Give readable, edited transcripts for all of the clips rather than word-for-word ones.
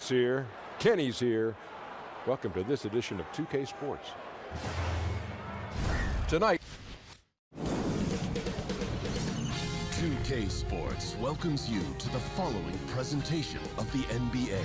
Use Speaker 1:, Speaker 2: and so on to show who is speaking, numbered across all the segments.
Speaker 1: Brett's here. Kenny's here. Welcome to this edition of 2K Sports. Tonight,
Speaker 2: 2K Sports welcomes you to the following presentation of the NBA.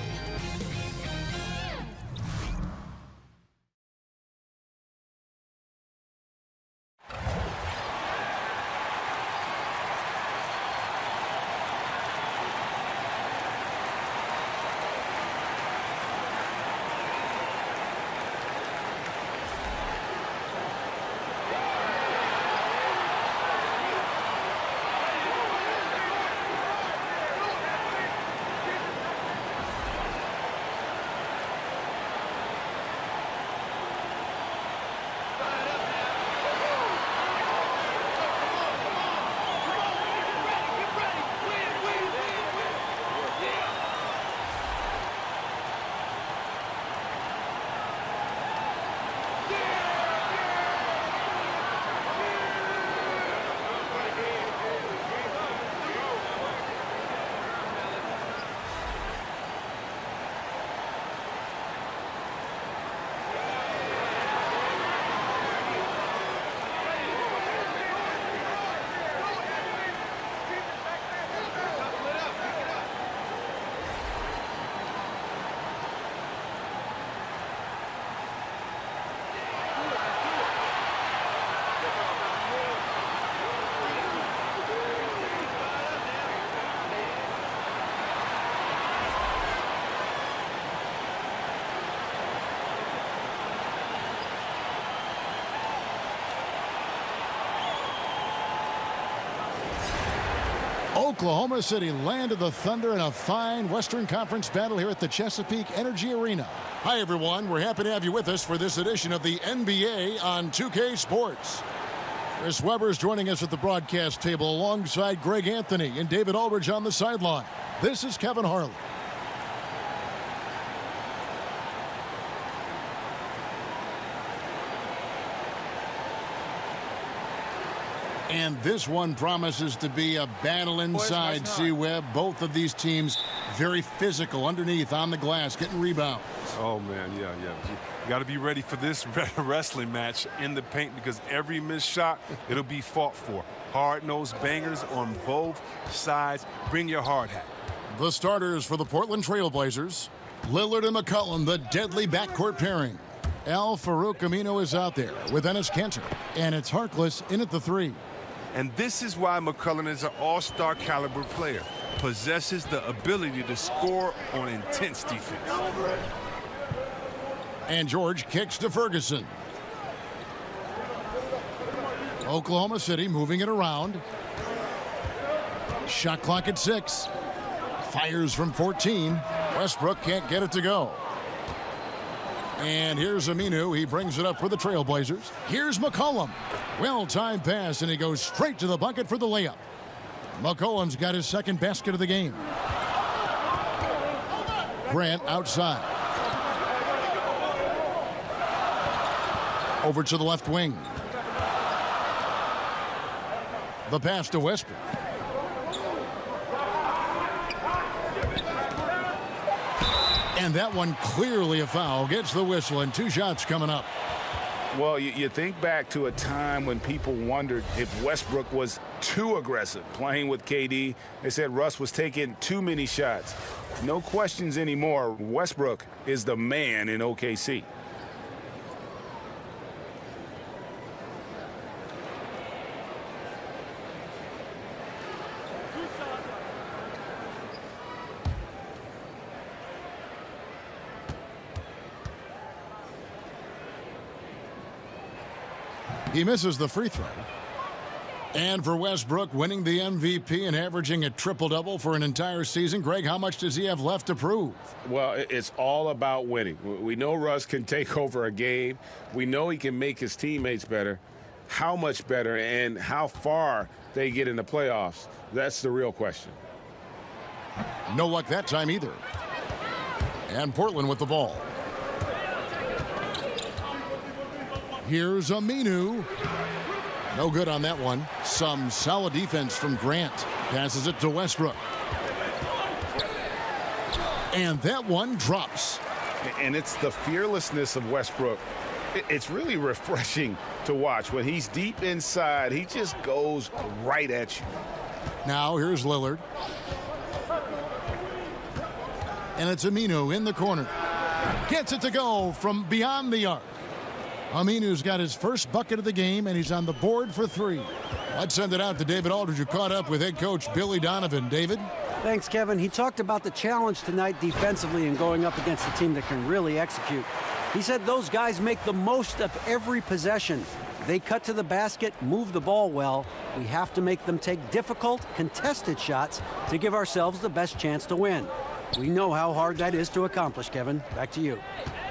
Speaker 3: Oklahoma City landed the Thunder in a fine Western Conference battle here at the Chesapeake Energy Arena. Hi, everyone. We're happy to have you with us for this edition of the NBA on 2K Sports. Chris Webber's joining us at the broadcast table alongside Greg Anthony and David Aldridge on the sideline. This is Kevin Harlan. And this one promises to be a battle inside, C-Web. Both of these teams very physical underneath on the glass, getting rebounds.
Speaker 4: Oh, man, yeah. You got to be ready for this wrestling match in the paint because every missed shot, it'll be fought for. Hard-nosed bangers on both sides. Bring your hard hat.
Speaker 3: The starters for the Portland Trailblazers. Lillard and McCollum, the deadly backcourt pairing. Al-Farouq Aminu is out there with Enes Kanter. And it's Harkless in at the three.
Speaker 4: And this is why McCollum is an all-star caliber player. Possesses the ability to score on intense defense.
Speaker 3: And George kicks to Ferguson. Oklahoma City moving it around. Shot clock at 6. Fires from 14. Westbrook can't get it to go. And here's Aminu. He brings it up for the Trailblazers. Here's McCollum. Well-timed pass, and he goes straight to the bucket for the layup. McCollum's got his second basket of the game. Grant outside. Over to the left wing. The pass to Westbrook. And that one clearly a foul. Gets the whistle, and 2 shots coming up.
Speaker 5: Well, you think back to a time when people wondered if Westbrook was too aggressive playing with KD. They said Russ was taking too many shots. No questions anymore. Westbrook is the man in OKC.
Speaker 3: He misses the free throw. And for Westbrook, winning the MVP and averaging a triple-double for an entire season, Greg, how much does he have left to prove?
Speaker 5: Well, it's all about winning. We know Russ can take over a game. We know he can make his teammates better. How much better and how far they get in the playoffs, that's the real question.
Speaker 3: No luck that time either. And Portland with the ball. Here's Aminu. No good on that one. Some solid defense from Grant. Passes it to Westbrook. And that one drops.
Speaker 5: And it's the fearlessness of Westbrook. It's really refreshing to watch. When he's deep inside, he just goes right at you.
Speaker 3: Now here's Lillard. And it's Aminu in the corner. Gets it to go from beyond the arc. Aminu's got his first bucket of the game, and he's on the board for 3. Let's send it out to David Aldridge, who caught up with head coach Billy Donovan. David?
Speaker 6: Thanks, Kevin. He talked about the challenge tonight defensively and going up against a team that can really execute. He said those guys make the most of every possession. They cut to the basket, move the ball well. We have to make them take difficult, contested shots to give ourselves the best chance to win. We know how hard that is to accomplish, Kevin. Back to you.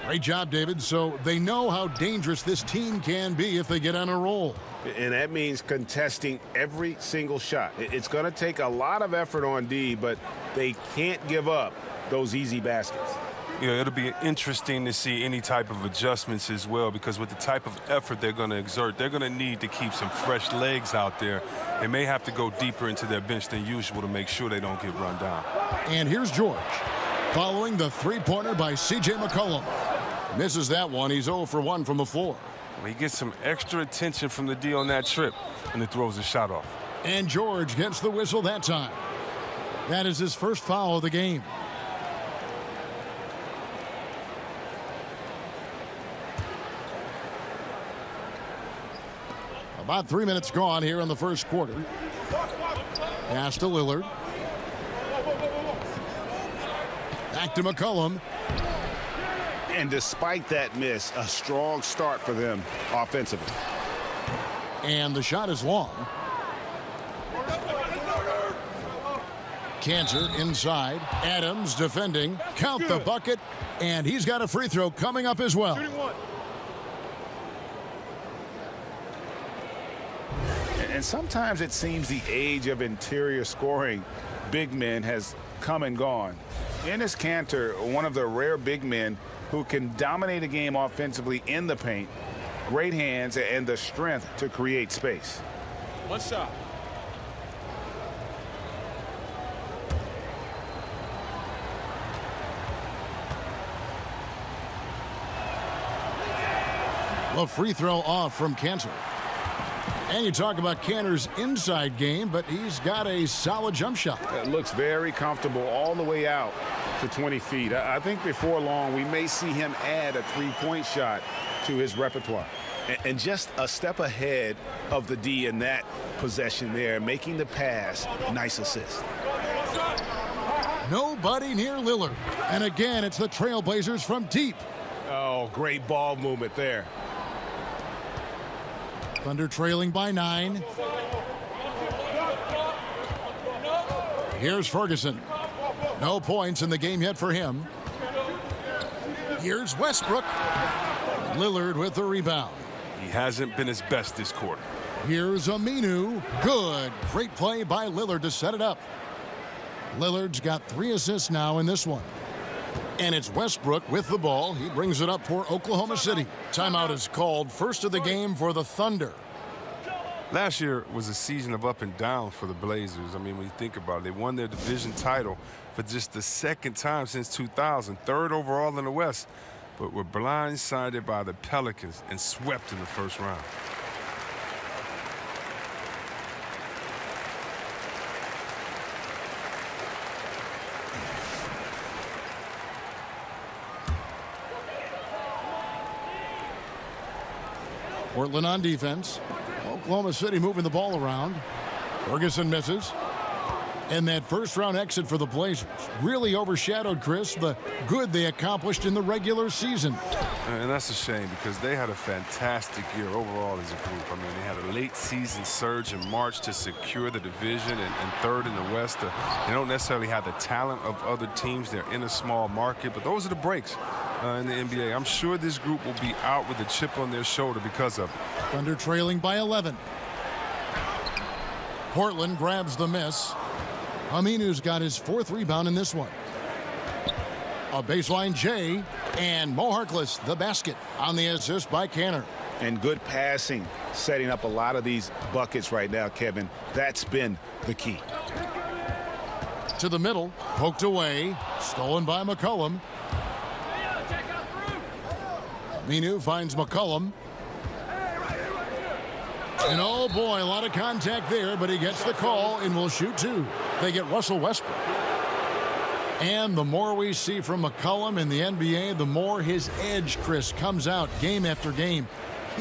Speaker 3: Great job, David. So they know how dangerous this team can be if they get on a roll.
Speaker 5: And that means contesting every single shot. It's going to take a lot of effort on D, but they can't give up those easy baskets.
Speaker 4: You know, it'll be interesting to see any type of adjustments as well, because with the type of effort they're going to exert, they're going to need to keep some fresh legs out there. They may have to go deeper into their bench than usual to make sure they don't get run down.
Speaker 3: And here's George, following the three-pointer by C.J. McCollum. Misses that one. He's 0 for 1 from the floor.
Speaker 4: Well, he gets some extra attention from the D on that trip, and it throws a shot off.
Speaker 3: And George gets the whistle that time. That is his first foul of the game. About 3 minutes gone here in the first quarter. Pass to Lillard. Back to McCollum.
Speaker 5: And despite that miss, a strong start for them offensively.
Speaker 3: And the shot is long. Cantor inside. Adams defending. Count the bucket. And he's got a free throw coming up as well.
Speaker 5: And sometimes it seems the age of interior scoring big men has come and gone. Enes Kanter, one of the rare big men who can dominate a game offensively in the paint, great hands and the strength to create space.
Speaker 7: One shot.
Speaker 3: A free throw off from Cantor. And you talk about Cantor's inside game, but he's got a solid jump shot.
Speaker 5: It looks very comfortable all the way out to 20 feet. I think before long we may see him add a three-point shot to his repertoire. And just a step ahead of the D in that possession there, making the pass. Nice assist.
Speaker 3: Nobody near Lillard. And again, it's the Trailblazers from deep.
Speaker 5: Oh, great ball movement there.
Speaker 3: Thunder trailing by 9. Here's Ferguson. No points in the game yet for him. Here's Westbrook. Lillard with the rebound.
Speaker 4: He hasn't been his best this quarter.
Speaker 3: Here's Aminu. Good. Great play by Lillard to set it up. Lillard's got 3 assists now in this one. And it's Westbrook with the ball. He brings it up for Oklahoma City. Timeout is called. First of the game for the Thunder.
Speaker 4: Last year was a season of up and down for the Blazers. I mean, when you think about it, they won their division title for just the second time since 2000, third overall in the West, but were blindsided by the Pelicans and swept in the first round.
Speaker 3: Portland on defense. Oklahoma City moving the ball around. Ferguson misses. And that first-round exit for the Blazers really overshadowed, Chris, the good they accomplished in the regular season.
Speaker 4: And that's a shame because they had a fantastic year overall as a group. I mean, they had a late-season surge in March to secure the division and third in the West. They don't necessarily have the talent of other teams. They're in a small market, but those are the breaks in the NBA. I'm sure this group will be out with a chip on their shoulder because of it.
Speaker 3: Thunder trailing by 11. Portland grabs the miss. Aminu's got his 4th rebound in this one. A baseline J, and Mo Harkless, the basket on the assist by Cantor.
Speaker 5: And good passing, setting up a lot of these buckets right now, Kevin. That's been the key.
Speaker 3: To the middle, poked away, stolen by McCollum. Minu finds McCollum. And oh boy, a lot of contact there, but he gets the call and will shoot two. They get Russell Westbrook. And the more we see from McCollum in the NBA, the more his edge, Chris, comes out game after game.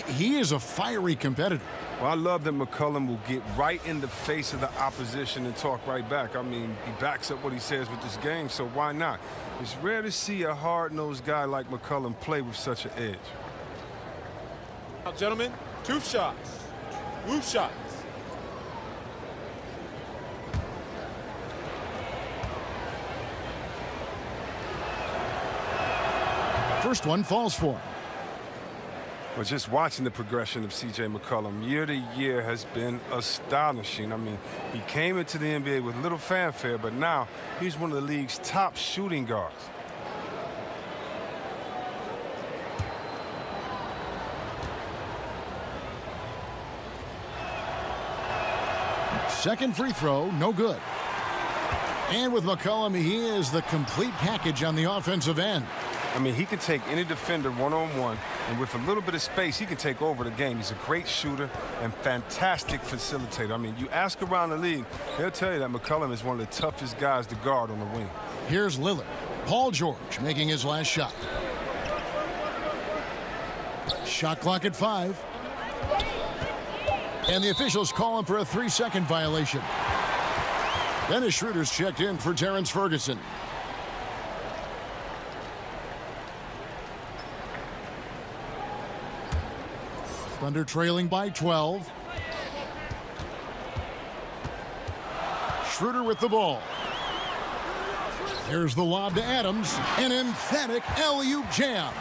Speaker 3: He is a fiery competitor.
Speaker 4: Well, I love that McCollum will get right in the face of the opposition and talk right back. I mean, he backs up what he says with this game, so why not? It's rare to see a hard-nosed guy like McCollum play with such an edge.
Speaker 7: Now, gentlemen, two shots. Roof shots.
Speaker 3: First one falls for him.
Speaker 4: Well, just watching the progression of C.J. McCollum year to year has been astonishing. I mean, he came into the NBA with little fanfare, but now he's one of the league's top shooting guards.
Speaker 3: Second free throw, no good. And with McCollum, he is the complete package on the offensive end.
Speaker 4: I mean, he can take any defender one-on-one, and with a little bit of space, he can take over the game. He's a great shooter and fantastic facilitator. I mean, you ask around the league, they'll tell you that McCollum is one of the toughest guys to guard on the wing.
Speaker 3: Here's Lillard. Paul George making his last shot. Shot clock at 5. And the officials call him for a 3-second violation. Dennis Schroeder's checked in for Terrence Ferguson. Thunder trailing by 12. Schroeder with the ball. Here's the lob to Adams. An emphatic alley-oop jam.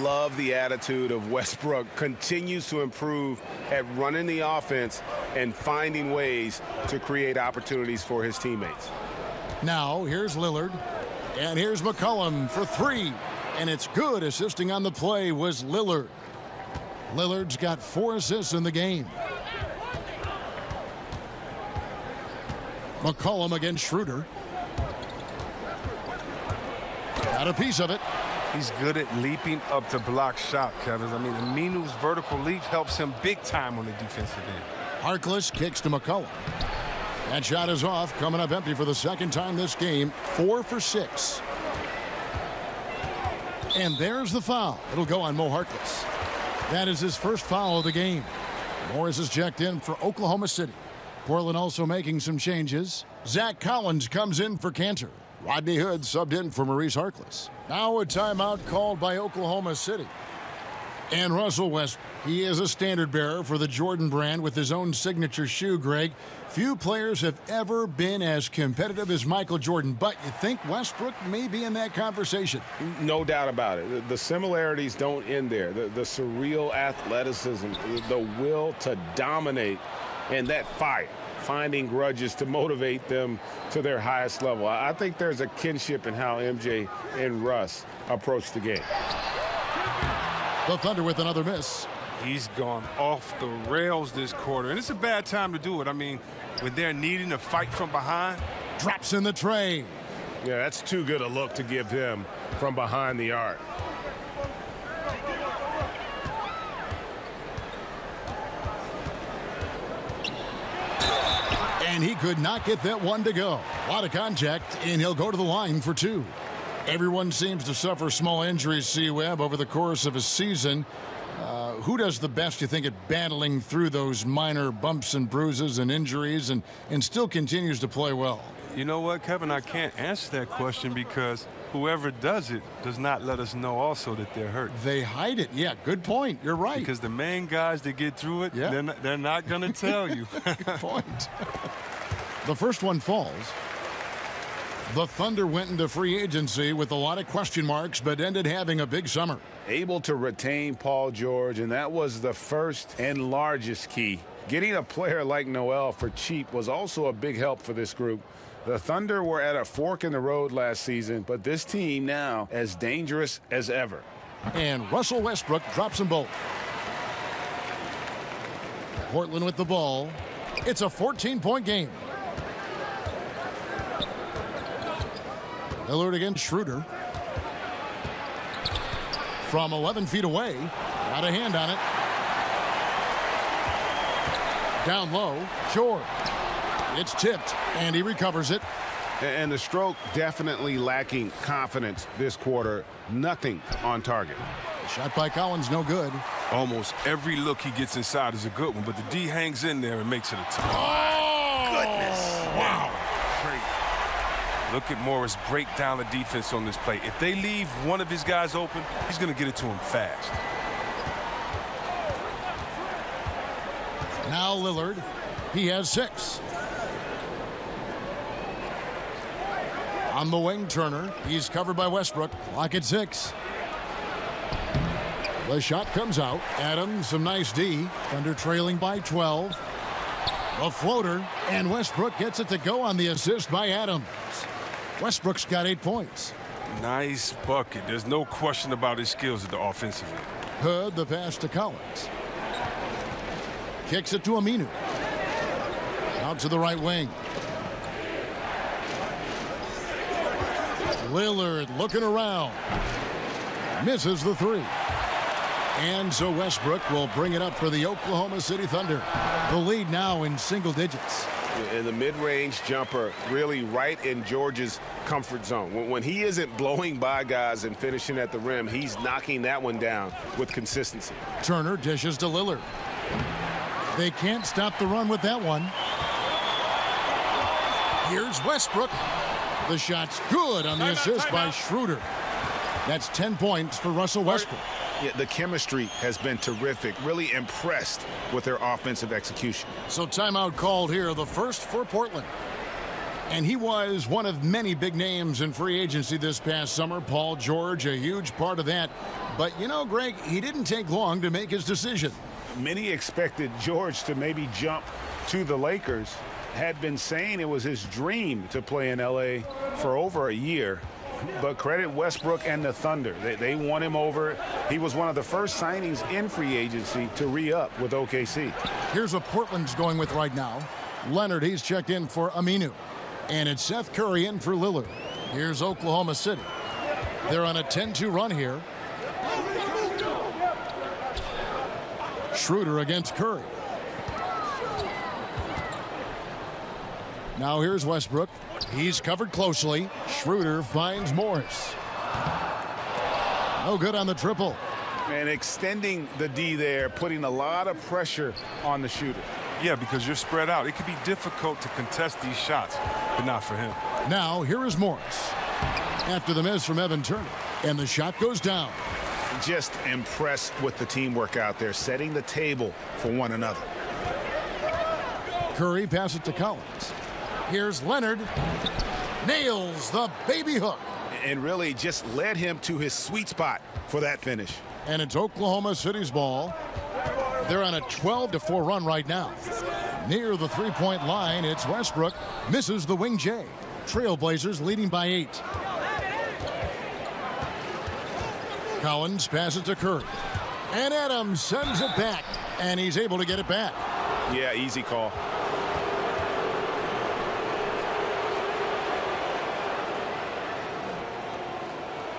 Speaker 5: Love the attitude of Westbrook. Continues to improve at running the offense and finding ways to create opportunities for his teammates.
Speaker 3: Now, here's Lillard. And here's McCollum for 3. And it's good. Assisting on the play was Lillard. Lillard's got 4 assists in the game. McCollum against Schroeder. Got a piece of it.
Speaker 4: He's good at leaping up to block shot, Kevin. I mean, Aminu's vertical leap helps him big time on the defensive end.
Speaker 3: Harkless kicks to McCollum. That shot is off, coming up empty for the second time this game. 4 for 6. And there's the foul. It'll go on Mo Harkless. That is his first foul of the game. Morris is checked in for Oklahoma City. Portland also making some changes. Zach Collins comes in for Cantor. Rodney Hood subbed in for Maurice Harkless. Now a timeout called by Oklahoma City. And Russell Westbrook, he is a standard bearer for the Jordan brand with his own signature shoe, Greg. Few players have ever been as competitive as Michael Jordan, but you think Westbrook may be in that conversation?
Speaker 5: No doubt about it. The similarities don't end there. The surreal athleticism, the will to dominate, and that fire, finding grudges to motivate them to their highest level. I think there's a kinship in how MJ and Russ approach the game.
Speaker 3: The Thunder with another miss.
Speaker 4: He's gone off the rails this quarter, and it's a bad time to do it. I mean, when they're needing to fight from behind.
Speaker 3: Drops in the tray.
Speaker 5: Yeah, that's too good a look to give him from behind the arc.
Speaker 3: And he could not get that one to go. A lot of contact, and he'll go to the line for 2. Everyone seems to suffer small injuries, C-Webb, over the course of a season. Who does the best, you think, at battling through those minor bumps and bruises and injuries and still continues to play well?
Speaker 4: You know what, Kevin? I can't answer that question because whoever does it does not let us know also that they're hurt.
Speaker 3: They hide it. Yeah, good point. You're right.
Speaker 4: Because the main guys that get through it,
Speaker 3: yeah,
Speaker 4: they're not going to tell you.
Speaker 3: Good point. The first one falls. The Thunder went into free agency with a lot of question marks, but ended having a big summer.
Speaker 5: Able to retain Paul George, and that was the first and largest key. Getting a player like Noel for cheap was also a big help for this group. The Thunder were at a fork in the road last season, but this team now as dangerous as ever.
Speaker 3: And Russell Westbrook drops them both. Portland with the ball. It's a 14-point game. Lillard against Schroeder. From 11 feet away. Got a hand on it. Down low. George. It's tipped, and he recovers it.
Speaker 5: And the stroke definitely lacking confidence this quarter. Nothing on target.
Speaker 3: Shot by Collins, no good.
Speaker 4: Almost every look he gets inside is a good one, but the D hangs in there and makes it a tie.
Speaker 3: Oh!
Speaker 4: Goodness. Wow. Look at Morris break down the defense on this play. If they leave one of his guys open, he's going to get it to him fast.
Speaker 3: Now Lillard. He has 6. On the wing, Turner. He's covered by Westbrook. Clock at 6. The shot comes out. Adams, some nice D. Thunder trailing by 12. A floater, and Westbrook gets it to go on the assist by Adams. Westbrook's got 8 points.
Speaker 4: Nice bucket. There's no question about his skills at the offensive end.
Speaker 3: Hood, the pass to Collins. Kicks it to Aminu. Out to the right wing. Lillard looking around. Misses the 3. And so Westbrook will bring it up for the Oklahoma City Thunder. The lead now in single digits.
Speaker 5: And the mid-range jumper really right in George's comfort zone. When he isn't blowing by guys and finishing at the rim, he's knocking that one down with consistency.
Speaker 3: Turner dishes to Lillard. They can't stop the run with that one. Here's Westbrook. The shot's good on the assist by Schroeder. That's 10 points for Russell Westbrook.
Speaker 5: Yeah, the chemistry has been terrific. Really impressed with their offensive execution.
Speaker 3: So timeout called here, the first for Portland. And he was one of many big names in free agency this past summer. Paul George, a huge part of that. But, you know, Greg, he didn't take long to make his decision.
Speaker 5: Many expected George to maybe jump to the Lakers. Had been saying it was his dream to play in L.A. for over a year. But credit Westbrook and the Thunder. They won him over. He was one of the first signings in free agency to re-up with OKC.
Speaker 3: Here's what Portland's going with right now. Leonard, he's checked in for Aminu. And it's Seth Curry in for Lillard. Here's Oklahoma City. They're on a 10-2 run here. Schroeder against Curry. Now here's Westbrook. He's covered closely. Schroeder finds Morris. No good on the triple.
Speaker 5: And extending the D there, putting a lot of pressure on the shooter.
Speaker 4: Yeah, because you're spread out. It can be difficult to contest these shots, but not for him.
Speaker 3: Now here is Morris. After the miss from Evan Turner. And the shot goes down.
Speaker 5: Just impressed with the teamwork out there, setting the table for one another.
Speaker 3: Curry passes it to Collins. Here's Leonard. Nails the baby hook.
Speaker 5: And really just led him to his sweet spot for that finish.
Speaker 3: And it's Oklahoma City's ball. They're on a 12-4 run right now. Near the three-point line, it's Westbrook. Misses the wing J. Trailblazers leading by 8. Collins passes to Curry. And Adams sends it back. And he's able to get it back.
Speaker 5: Yeah, easy call.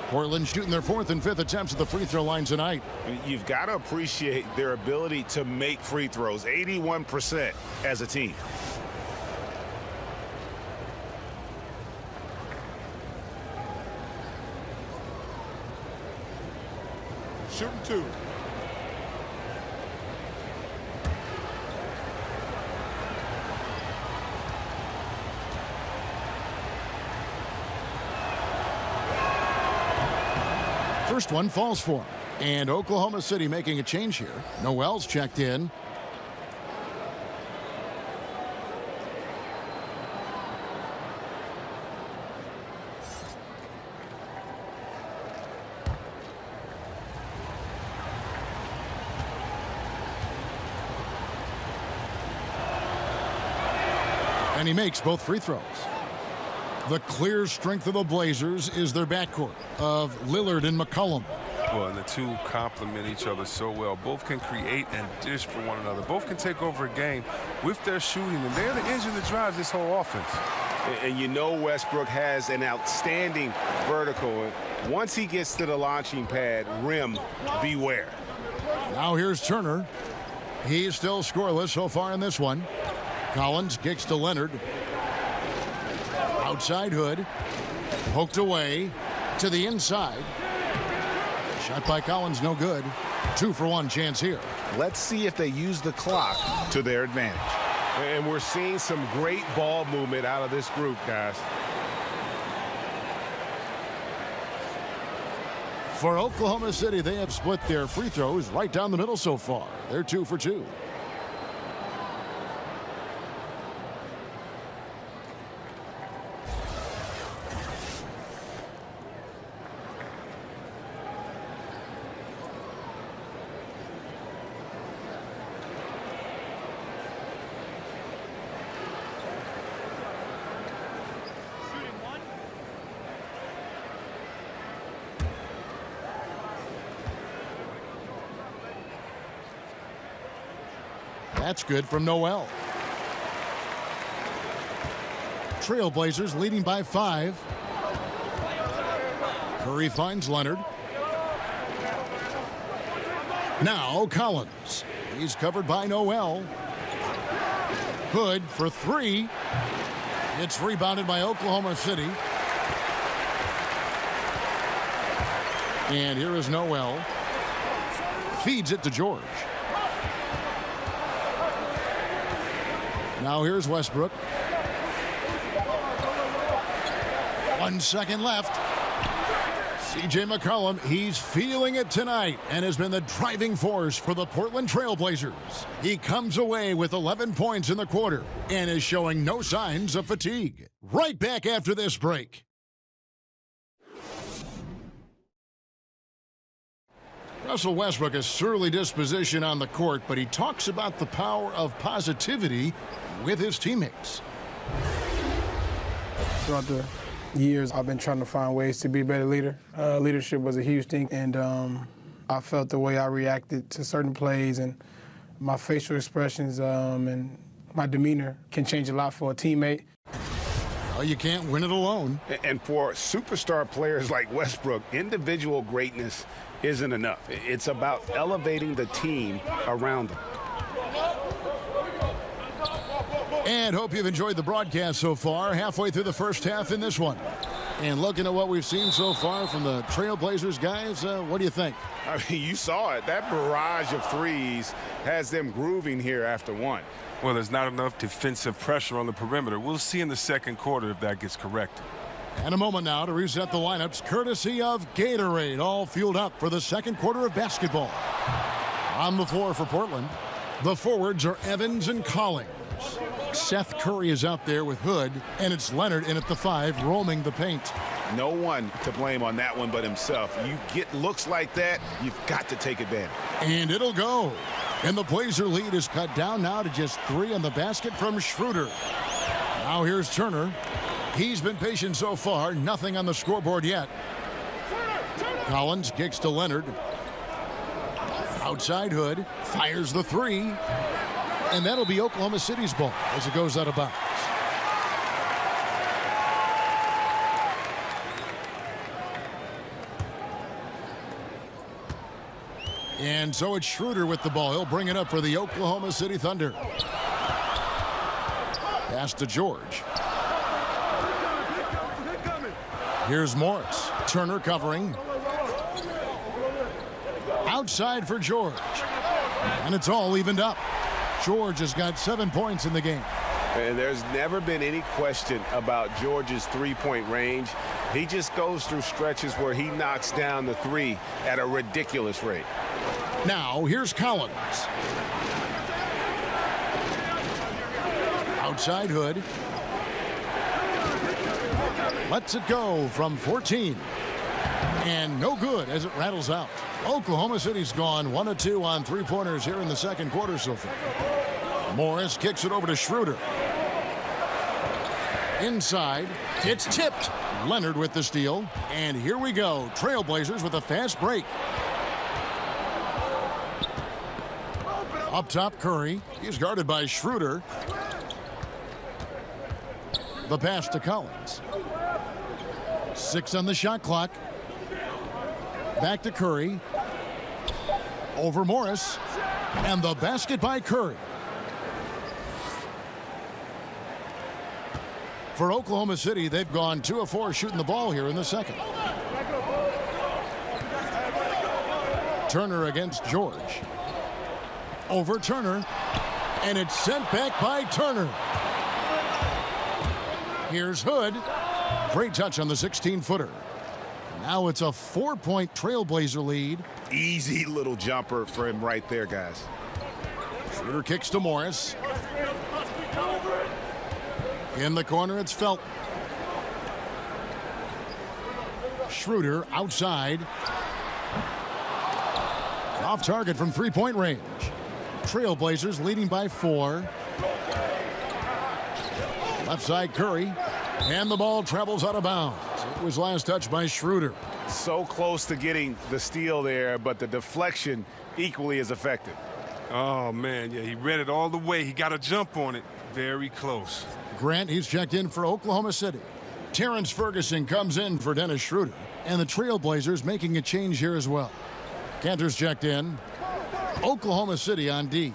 Speaker 3: Portland shooting their 4th and 5th attempts at the free throw line tonight.
Speaker 5: You've got to appreciate their ability to make free throws. 81% as a team.
Speaker 7: Shooting 2.
Speaker 3: First one falls for him. And Oklahoma City making a change here. Noel's checked in. And he makes both free throws. The clear strength of the Blazers is their backcourt of Lillard and McCollum.
Speaker 4: Well, and the two complement each other so well. Both can create and dish for one another. Both can take over a game with their shooting, and they're the engine that drives this whole offense.
Speaker 5: And you know Westbrook has an outstanding vertical. Once he gets to the launching pad, rim, beware.
Speaker 3: Now here's Turner. He's still scoreless so far in this one. Collins kicks to Leonard. Outside Hood. Poked away to the inside. Shot by Collins, no good. 2-for-1 chance here.
Speaker 5: Let's see if they use the clock to their advantage. And we're seeing some great ball movement out of this group, guys.
Speaker 3: For Oklahoma City, they have split their free throws right down the middle so far. They're 2 for 2. That's good from Noel. Trailblazers leading by 5. Curry finds Leonard. Now Collins. He's covered by Noel. Hood for 3. It's rebounded by Oklahoma City. And here is Noel. Feeds it to George. Now here's Westbrook. 1 second left. C.J. McCollum, he's feeling it tonight and has been the driving force for the Portland Trailblazers. He comes away with 11 points in the quarter and is showing no signs of fatigue. Right back after this break. Russell Westbrook has surly disposition on the court, but he talks about the power of positivity with his teammates.
Speaker 8: Throughout the years, I've been trying to find ways to be a better leader. Leadership was a huge thing, and I felt the way I reacted to certain plays and my facial expressions and my demeanor can change a lot for a teammate.
Speaker 3: Well, you can't win it alone.
Speaker 5: And for superstar players like Westbrook, individual greatness isn't enough. It's about elevating the team around them.
Speaker 3: And hope you've enjoyed the broadcast so far. Halfway through the first half in this one. And looking at what we've seen so far from the Trailblazers guys, what do you think?
Speaker 5: I mean, you saw it. That barrage of threes has them grooving here after one.
Speaker 4: Well, there's not enough defensive pressure on the perimeter. We'll see in the second quarter if that gets corrected.
Speaker 3: And a moment now to reset the lineups, courtesy of Gatorade, all fueled up for the second quarter of basketball. On the floor for Portland, the forwards are Evans and Collins. Seth Curry is out there with Hood, and it's Leonard in at the 5, roaming the paint.
Speaker 5: No one to blame on that one but himself. You get looks like that, you've got to take advantage.
Speaker 3: And it'll go. And the Blazer lead is cut down now to just 3 on the basket from Schroeder. Now here's Turner. He's been patient so far, nothing on the scoreboard yet. Collins kicks to Leonard. Outside Hood, fires the 3. And that'll be Oklahoma City's ball as it goes out of bounds. And so it's Schroeder with the ball. He'll bring it up for the Oklahoma City Thunder. Pass to George. Here's Morris. Turner covering. Outside for George. And it's all evened up. George has got 7 points in the game.
Speaker 5: And there's never been any question about George's three-point range. He just goes through stretches where he knocks down the 3 at a ridiculous rate.
Speaker 3: Now, here's Collins. Outside Hood. Lets it go from 14. And no good as it rattles out. Oklahoma City's gone 1 of 2 on three-pointers here in the second quarter so far. Morris kicks it over to Schroeder. Inside, it's tipped. Leonard with the steal. And here we go. Trailblazers with a fast break. Up top, Curry. He's guarded by Schroeder. The pass to Collins. 6 on the shot clock. Back to Curry. Over Morris. And the basket by Curry. For Oklahoma City, they've gone 2 of 4 shooting the ball here in the second. Turner against George. Over Turner. And it's sent back by Turner. Here's Hood. Great touch on the 16-footer. Now it's a 4-point Trailblazer lead.
Speaker 5: Easy little jumper for him right there, guys.
Speaker 3: Schroeder kicks to Morris. In the corner, it's Felton. Schroeder outside. Off target from 3-point range. Trailblazers leading by 4. Left side Curry. And the ball travels out of bounds. It was last touched by Schroeder.
Speaker 5: So close to getting the steal there, but the deflection equally as effective.
Speaker 4: Oh, man, yeah, he read it all the way. He got a jump on it. Very close.
Speaker 3: Grant, he's checked in for Oklahoma City. Terrence Ferguson comes in for Dennis Schroeder. And the Trailblazers making a change here as well. Cantor's checked in. Oklahoma City on D.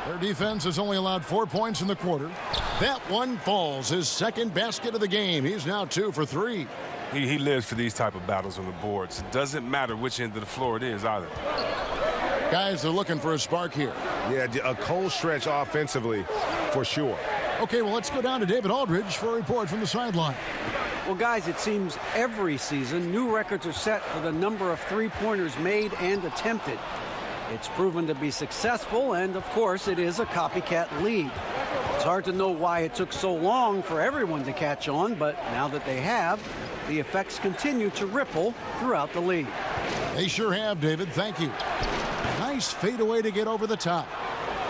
Speaker 3: Their defense has only allowed 4 points in the quarter. That one falls. His second basket of the game. He's now 2 for 3.
Speaker 4: He lives for these type of battles on the boards. It doesn't matter which end of the floor it is either.
Speaker 3: Guys are looking for a spark here.
Speaker 5: Yeah, a cold stretch offensively for sure.
Speaker 3: Okay, well, let's go down to David Aldridge for a report from the sideline.
Speaker 6: Well, guys, it seems every season new records are set for the number of three-pointers made and attempted. It's proven to be successful, and of course, it is a copycat league. It's hard to know why it took so long for everyone to catch on, but now that they have, the effects continue to ripple throughout the league.
Speaker 3: They sure have, David. Thank you. Nice fadeaway to get over the top.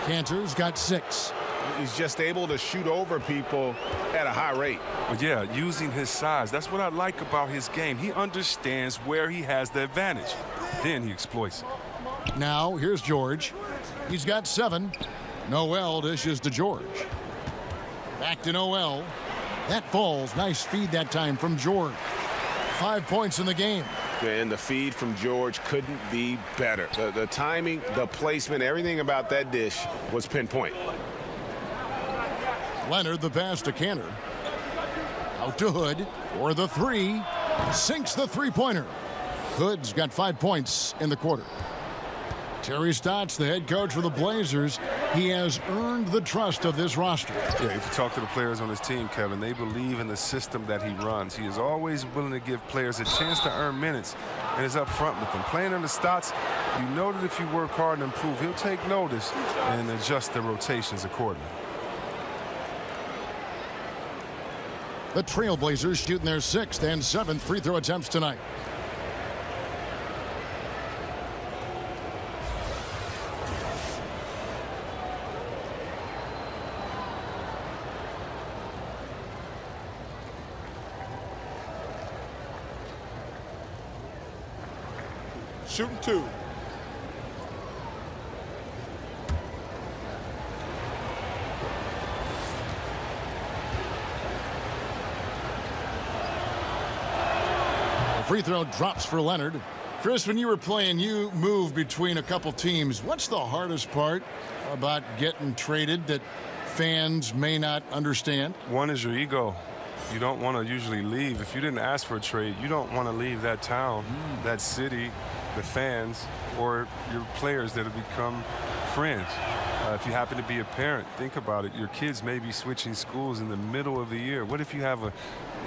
Speaker 3: Cantor's got 6.
Speaker 5: He's just able to shoot over people at a high rate.
Speaker 4: But yeah, using his size. That's what I like about his game. He understands where he has the advantage. Then he exploits it.
Speaker 3: Now, here's George. He's got 7. Noel dishes to George. Back to Noel. That falls. Nice feed that time from George. 5 points in the game.
Speaker 5: And the feed from George couldn't be better. The timing, the placement, everything about that dish was pinpoint.
Speaker 3: Leonard, the pass to Cantor. Out to Hood for the 3. Sinks the three-pointer. Hood's got 5 points in the quarter. Terry Stotts, the head coach for the Blazers, he has earned the trust of this roster.
Speaker 4: Yeah, if you talk to the players on his team, Kevin, they believe in the system that he runs. He is always willing to give players a chance to earn minutes and is up front with them. Playing under Stotts, you know that if you work hard and improve, he'll take notice and adjust the rotations accordingly.
Speaker 3: The Trailblazers shooting their 6th and 7th free throw attempts tonight.
Speaker 7: Shooting 2.
Speaker 3: The free throw drops for Leonard. Chris, when you were playing, you moved between a couple teams. What's the hardest part about getting traded that fans may not understand?
Speaker 4: One is your ego. You don't want to usually leave. If you didn't ask for a trade, you don't want to leave that town, that city, the fans, or your players that have become friends. If you happen to be a parent, think about it. Your kids may be switching schools in the middle of the year. What if you have a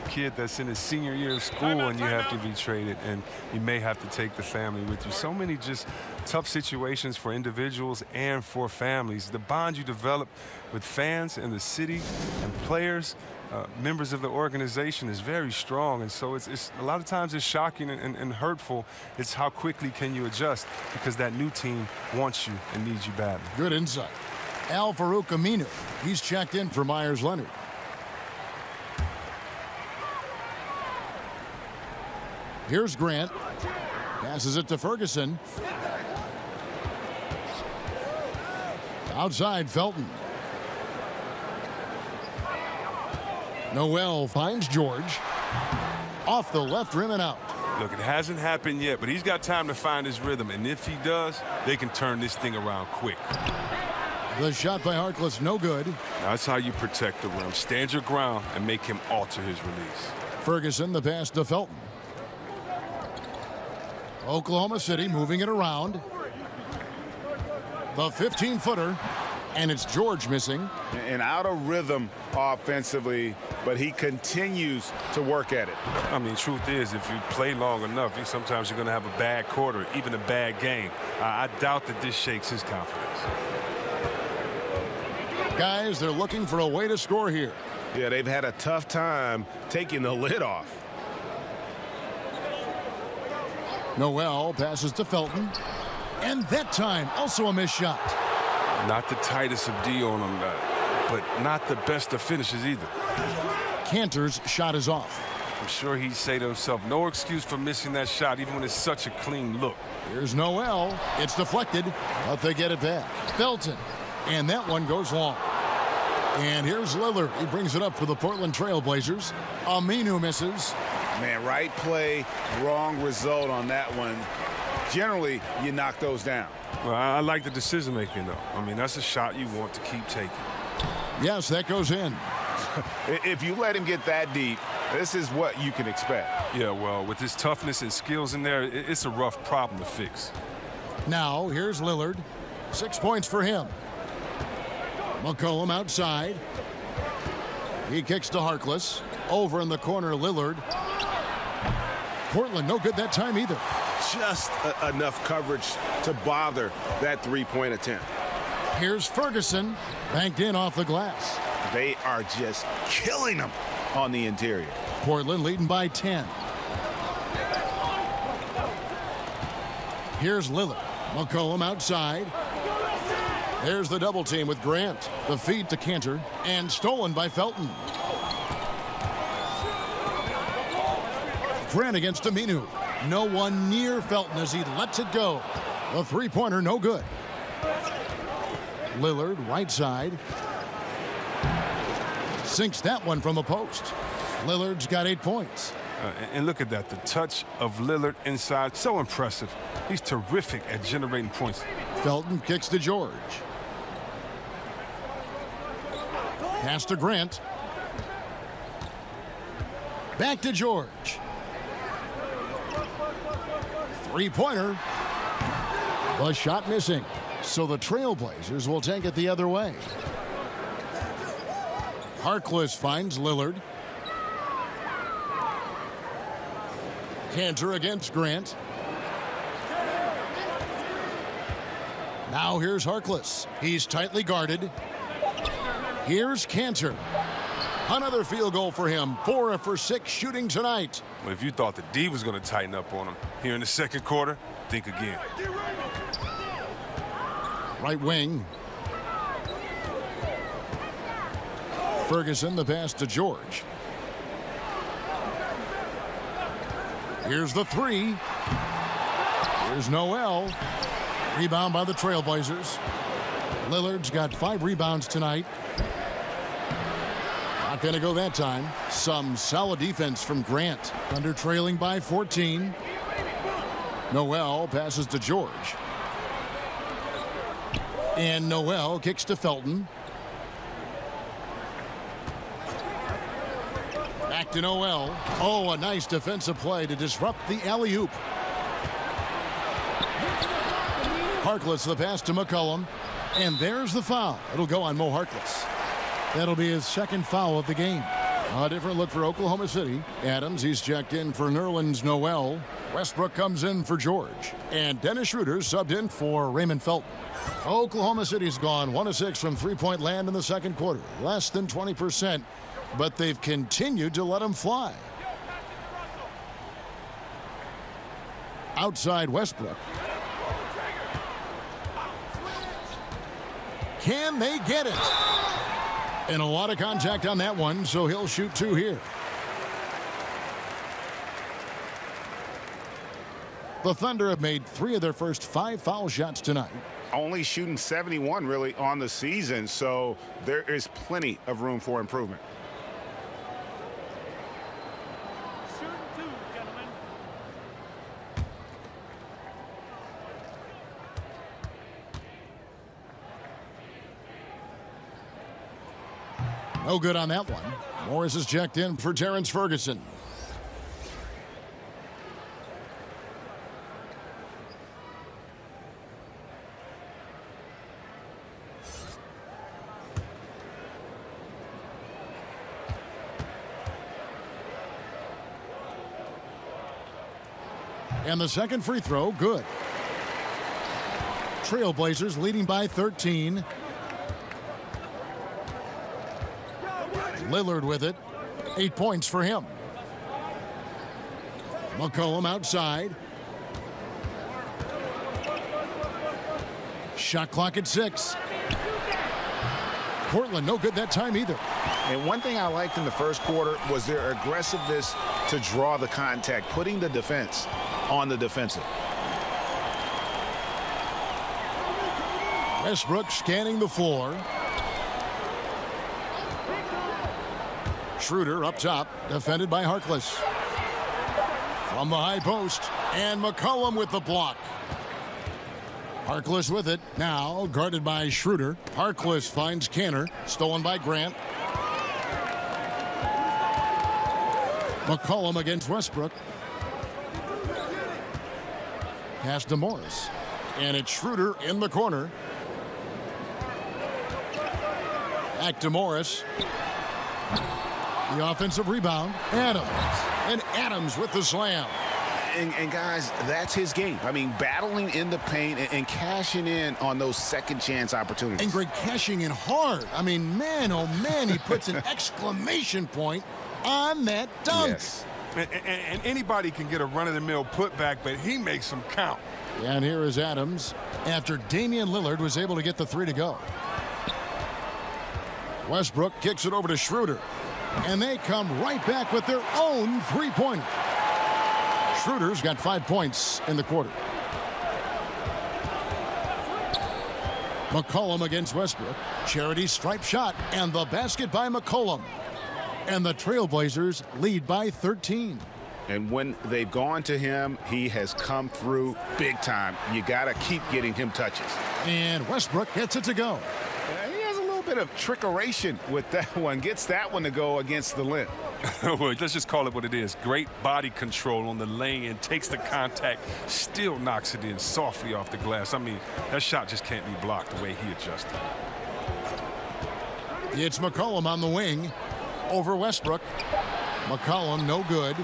Speaker 4: kid that's in his senior year of school and you have to be traded and you may have to take the family with you? So many just tough situations for individuals and for families. The bond you develop with fans and the city and players, members of the organization, is very strong, and so it's a lot of times it's shocking and hurtful. It's how quickly can you adjust, because that new team wants you and needs you badly.
Speaker 3: Good insight. Al Farouk Aminu, he's checked in for Myers Leonard. Here's Grant. Passes it to Ferguson. Outside, Felton. Noel finds George. Off the left rim and out.
Speaker 4: Look, it hasn't happened yet, but he's got time to find his rhythm. And if he does, they can turn this thing around quick.
Speaker 3: The shot by Harkless, no good.
Speaker 4: That's how you protect the rim. Stand your ground and make him alter his release.
Speaker 3: Ferguson, the pass to Felton. Oklahoma City moving it around. The 15-footer, and it's George missing.
Speaker 5: And out of rhythm offensively, but he continues to work at it.
Speaker 4: I mean, truth is, if you play long enough, sometimes you're going to have a bad quarter, even a bad game. I doubt that this shakes his confidence.
Speaker 3: Guys, they're looking for a way to score here.
Speaker 5: Yeah, they've had a tough time taking the lid off.
Speaker 3: Noel passes to Felton. And that time, also a missed shot.
Speaker 4: Not the tightest of D on him, but not the best of finishes either.
Speaker 3: Cantor's shot is off.
Speaker 4: I'm sure he'd say to himself, no excuse for missing that shot, even when it's such a clean look.
Speaker 3: Here's Noel. It's deflected, but they get it back. Felton. And that one goes long. And here's Lillard. He brings it up for the Portland Trailblazers. Aminu misses.
Speaker 5: Man, right play, wrong result on that one. Generally, you knock those down.
Speaker 4: Well, I like the decision making, though. I mean, that's a shot you want to keep taking.
Speaker 3: Yes, that goes in.
Speaker 5: If you let him get that deep, this is what you can expect.
Speaker 4: Yeah, well, with his toughness and skills in there, it's a rough problem to fix.
Speaker 3: Now, here's Lillard. 6 points for him. McCollum outside. He kicks to Harkless. Over in the corner, Lillard. Portland, no good that time either.
Speaker 5: Just enough coverage to bother that three-point attempt.
Speaker 3: Here's Ferguson, banked in off the glass.
Speaker 5: They are just killing them on the interior.
Speaker 3: Portland leading by 10. Here's Lillard. McCollum outside. There's the double team with Grant. The feed to Cantor, and stolen by Felton. Grant against Aminu. No one near Felton as he lets it go. A three-pointer, no good. Lillard, right side. Sinks that one from the post. Lillard's got 8 points.
Speaker 4: And look at that, the touch of Lillard inside, so impressive. He's terrific at generating points.
Speaker 3: Felton kicks to George. Pass to Grant. Back to George. Three-pointer. The shot missing. So the Trailblazers will take it the other way. Harkless finds Lillard. Cantor against Grant. Now here's Harkless. He's tightly guarded. Here's Cantor. Another field goal for him. 4 for 6 shooting tonight.
Speaker 4: Well, if you thought the D was going to tighten up on him here in the second quarter, think again.
Speaker 3: Right wing. Ferguson, the pass to George. Here's the three. Here's Noel. Rebound by the Trailblazers. Lillard's got 5 rebounds tonight. Not going to go that time. Some solid defense from Grant. Thunder trailing by 14. Noel passes to George. And Noel kicks to Felton. Back to Noel. Oh, a nice defensive play to disrupt the alley-oop. Harkless the pass to McCollum. And there's the foul. It'll go on Mo Harkless. That'll be his second foul of the game. A different look for Oklahoma City. Adams, he's checked in for Nerlens Noel. Westbrook comes in for George. And Dennis Schroeder's subbed in for Raymond Felton. Oklahoma City's gone 1 of 6 from three-point land in the second quarter. Less than 20%, but they've continued to let them fly. Outside Westbrook. Can they get it? And a lot of contact on that one, so he'll shoot 2 here. The Thunder have made 3 of their first 5 foul shots tonight.
Speaker 5: Only shooting 71 really on the season, so there is plenty of room for improvement.
Speaker 3: No good on that one. Morris is checked in for Terrence Ferguson. And the second free throw, good. Trailblazers leading by 13. Lillard with it. 8 points for him. McCollum outside. Shot clock at 6. Portland no good that time either.
Speaker 5: And one thing I liked in the first quarter was their aggressiveness to draw the contact, putting the defense on the defensive.
Speaker 3: Westbrook scanning the floor. Schroeder up top, defended by Harkless. From the high post, and McCollum with the block. Harkless with it, now guarded by Schroeder. Harkless finds Canner, stolen by Grant. McCollum against Westbrook. Pass to Morris. And it's Schroeder in the corner. Back to Morris. The offensive rebound. Adams. And Adams with the slam.
Speaker 5: And guys, that's his game. I mean, battling in the paint and cashing in on those second chance opportunities.
Speaker 3: And Greg cashing in hard. I mean, man, oh man, he puts an exclamation point on that dunk.
Speaker 5: Yes.
Speaker 4: And anybody can get a run-of-the-mill putback, but he makes them count.
Speaker 3: And here is Adams after Damian Lillard was able to get the 3 to go. Westbrook kicks it over to Schroeder. And they come right back with their own three-pointer. Schroeder's got 5 points in the quarter. McCollum against Westbrook. Charity stripe shot and the basket by McCollum. And the Trailblazers lead by 13.
Speaker 5: And when they've gone to him, he has come through big time. You got to keep getting him touches.
Speaker 3: And Westbrook gets it to go.
Speaker 5: He has a little bit of trickeration with that one. Gets that one to go against the limb.
Speaker 4: Well, let's just call it what it is. Great body control on the lane, takes the contact, still knocks it in softly off the glass. I mean, that shot just can't be blocked the way he adjusted.
Speaker 3: It's McCollum on the wing over Westbrook. McCollum no good.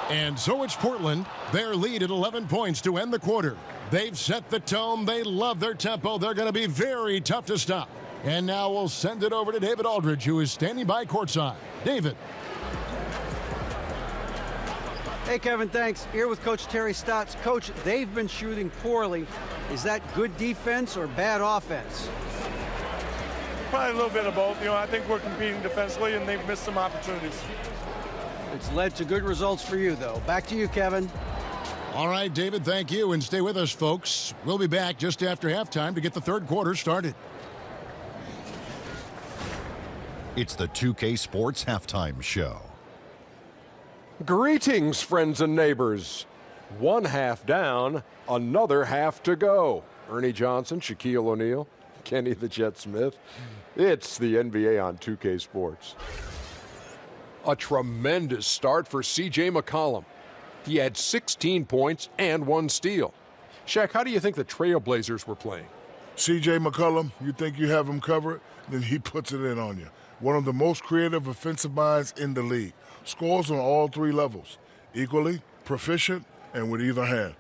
Speaker 3: And so it's Portland. Their lead at 11 points to end the quarter. They've set the tone. They love their tempo. They're going to be very tough to stop. And now we'll send it over to David Aldridge, who is standing by courtside. David.
Speaker 6: Hey, Kevin, thanks. Here with Coach Terry Stotts. Coach, they've been shooting poorly. Is that good defense or bad offense?
Speaker 7: Probably a little bit of both. You know, I think we're competing defensively, and they've missed some opportunities.
Speaker 6: It's led to good results for you, though. Back to you, Kevin.
Speaker 3: All right, David, thank you. And stay with us, folks. We'll be back just after halftime to get the third quarter started.
Speaker 9: It's the 2K Sports Halftime Show.
Speaker 1: Greetings, friends and neighbors. One half down, another half to go. Ernie Johnson, Shaquille O'Neal, Kenny the Jet Smith. It's the NBA on 2K Sports. A tremendous start for C.J. McCollum. He had 16 points and 1 steal. Shaq, how do you think the Trailblazers were playing?
Speaker 10: C.J. McCollum, you think you have him covered, then he puts it in on you. One of the most creative offensive minds in the league. Scores on all 3 levels. Equally, proficient, and with either hand.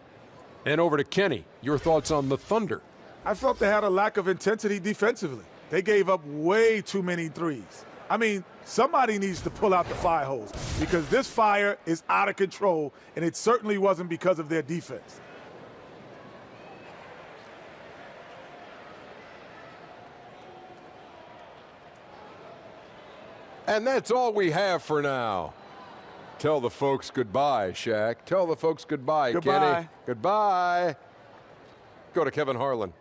Speaker 1: And over to Kenny. Your thoughts on the Thunder?
Speaker 7: I felt they had a lack of intensity defensively. They gave up way too many threes. I mean, somebody needs to pull out the fire hose because this fire is out of control, and it certainly wasn't because of their defense.
Speaker 1: And that's all we have for now. Tell the folks goodbye, Shaq. Tell the folks goodbye,
Speaker 7: Goodbye.
Speaker 1: Kenny. Goodbye. Go to Kevin Harlan.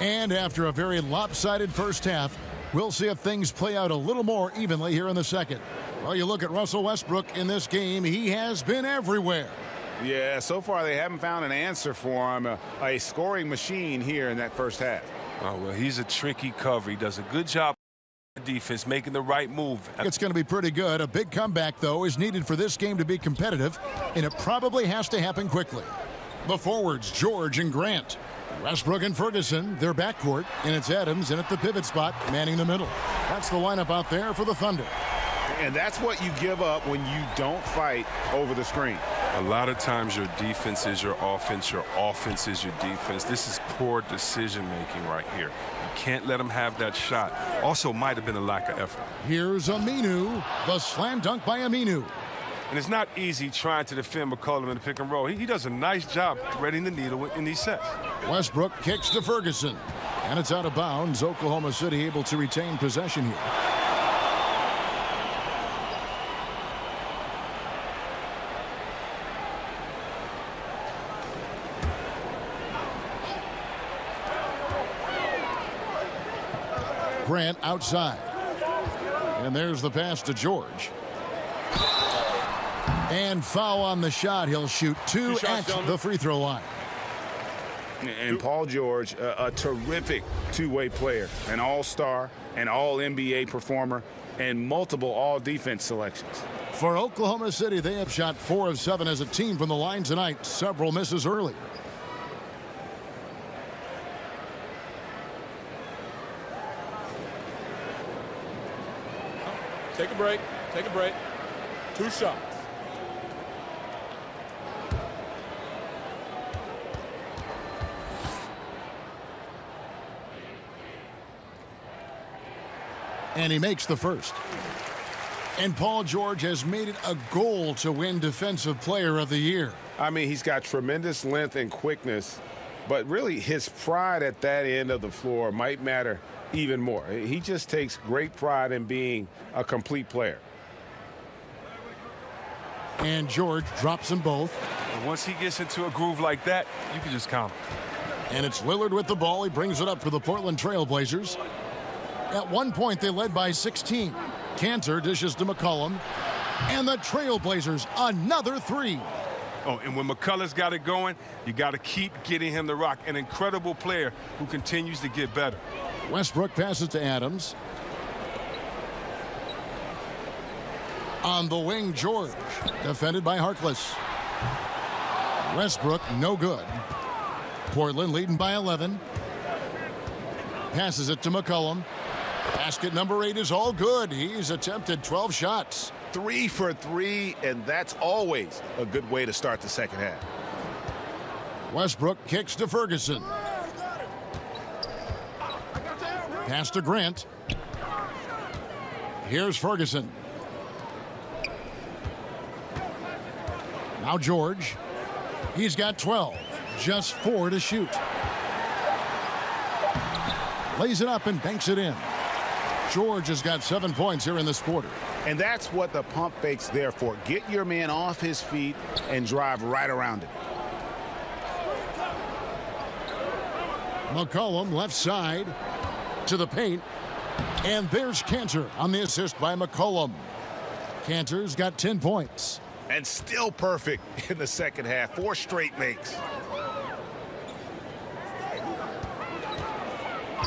Speaker 3: And after a very lopsided first half, We'll see if things play out a little more evenly here in the second. Well, you look at Russell Westbrook in this game. He has been everywhere.
Speaker 5: Yeah, so far they haven't found an answer for him. A scoring machine here in that first half.
Speaker 4: Oh, well, he's a tricky cover. He does a good job of defense, making the right move.
Speaker 3: It's going to be pretty good. A big comeback, though, is needed for this game to be competitive, and it probably has to happen quickly. The forwards, George and Grant. Westbrook and Ferguson, their backcourt, and it's Adams in at the pivot spot, manning the middle. That's the lineup out there for the Thunder.
Speaker 5: And that's what you give up when you don't fight over the screen.
Speaker 4: A lot of times your defense is your offense is your defense. This is poor decision-making right here. You can't let them have that shot. Also might have been a lack of effort.
Speaker 3: Here's Aminu, the slam dunk by Aminu.
Speaker 4: And it's not easy trying to defend McCollum in the pick and roll. He does a nice job threading the needle in these sets.
Speaker 3: Westbrook kicks to Ferguson, and it's out of bounds. Oklahoma City able to retain possession here. Grant outside. And there's the pass to George. And foul on the shot. He'll shoot two at the free throw line.
Speaker 5: And Paul George, a terrific two-way player, an all-star, an all-NBA performer, and multiple all-defense selections.
Speaker 3: For Oklahoma City, they have shot 4 of 7 as a team from the line tonight. Several misses earlier.
Speaker 1: Take a break. Take a break. 2 shots.
Speaker 3: And he makes the first. And Paul George has made it a goal to win Defensive Player of the Year.
Speaker 5: I mean, he's got tremendous length and quickness, but really his pride at that end of the floor might matter even more. He just takes great pride in being a complete player.
Speaker 3: And George drops them both.
Speaker 4: And once he gets into a groove like that, you can just count him.
Speaker 3: And it's Lillard with the ball. He brings it up for the Portland Trailblazers. At one point, they led by 16. Cantor dishes to McCollum. And the Trailblazers, another 3.
Speaker 4: Oh, and when McCullough's got it going, you got to keep getting him the rock. An incredible player who continues to get better.
Speaker 3: Westbrook passes to Adams. On the wing, George. Defended by Harkless. Westbrook, no good. Portland leading by 11. Passes it to McCollum. Basket number 8 is all good. He's attempted 12 shots.
Speaker 5: 3 for 3, and that's always a good way to start the second half.
Speaker 3: Westbrook kicks to Ferguson. Pass to Grant. Here's Ferguson. Now George. He's got 12. Just 4 to shoot. Lays it up and banks it in. George has got 7 points here in this quarter.
Speaker 5: And that's what the pump fake's there for. Get your man off his feet and drive right around it.
Speaker 3: McCollum left side to the paint. And there's Cantor on the assist by McCollum. Cantor's got 10 points.
Speaker 5: And still perfect in the second half. 4 straight makes.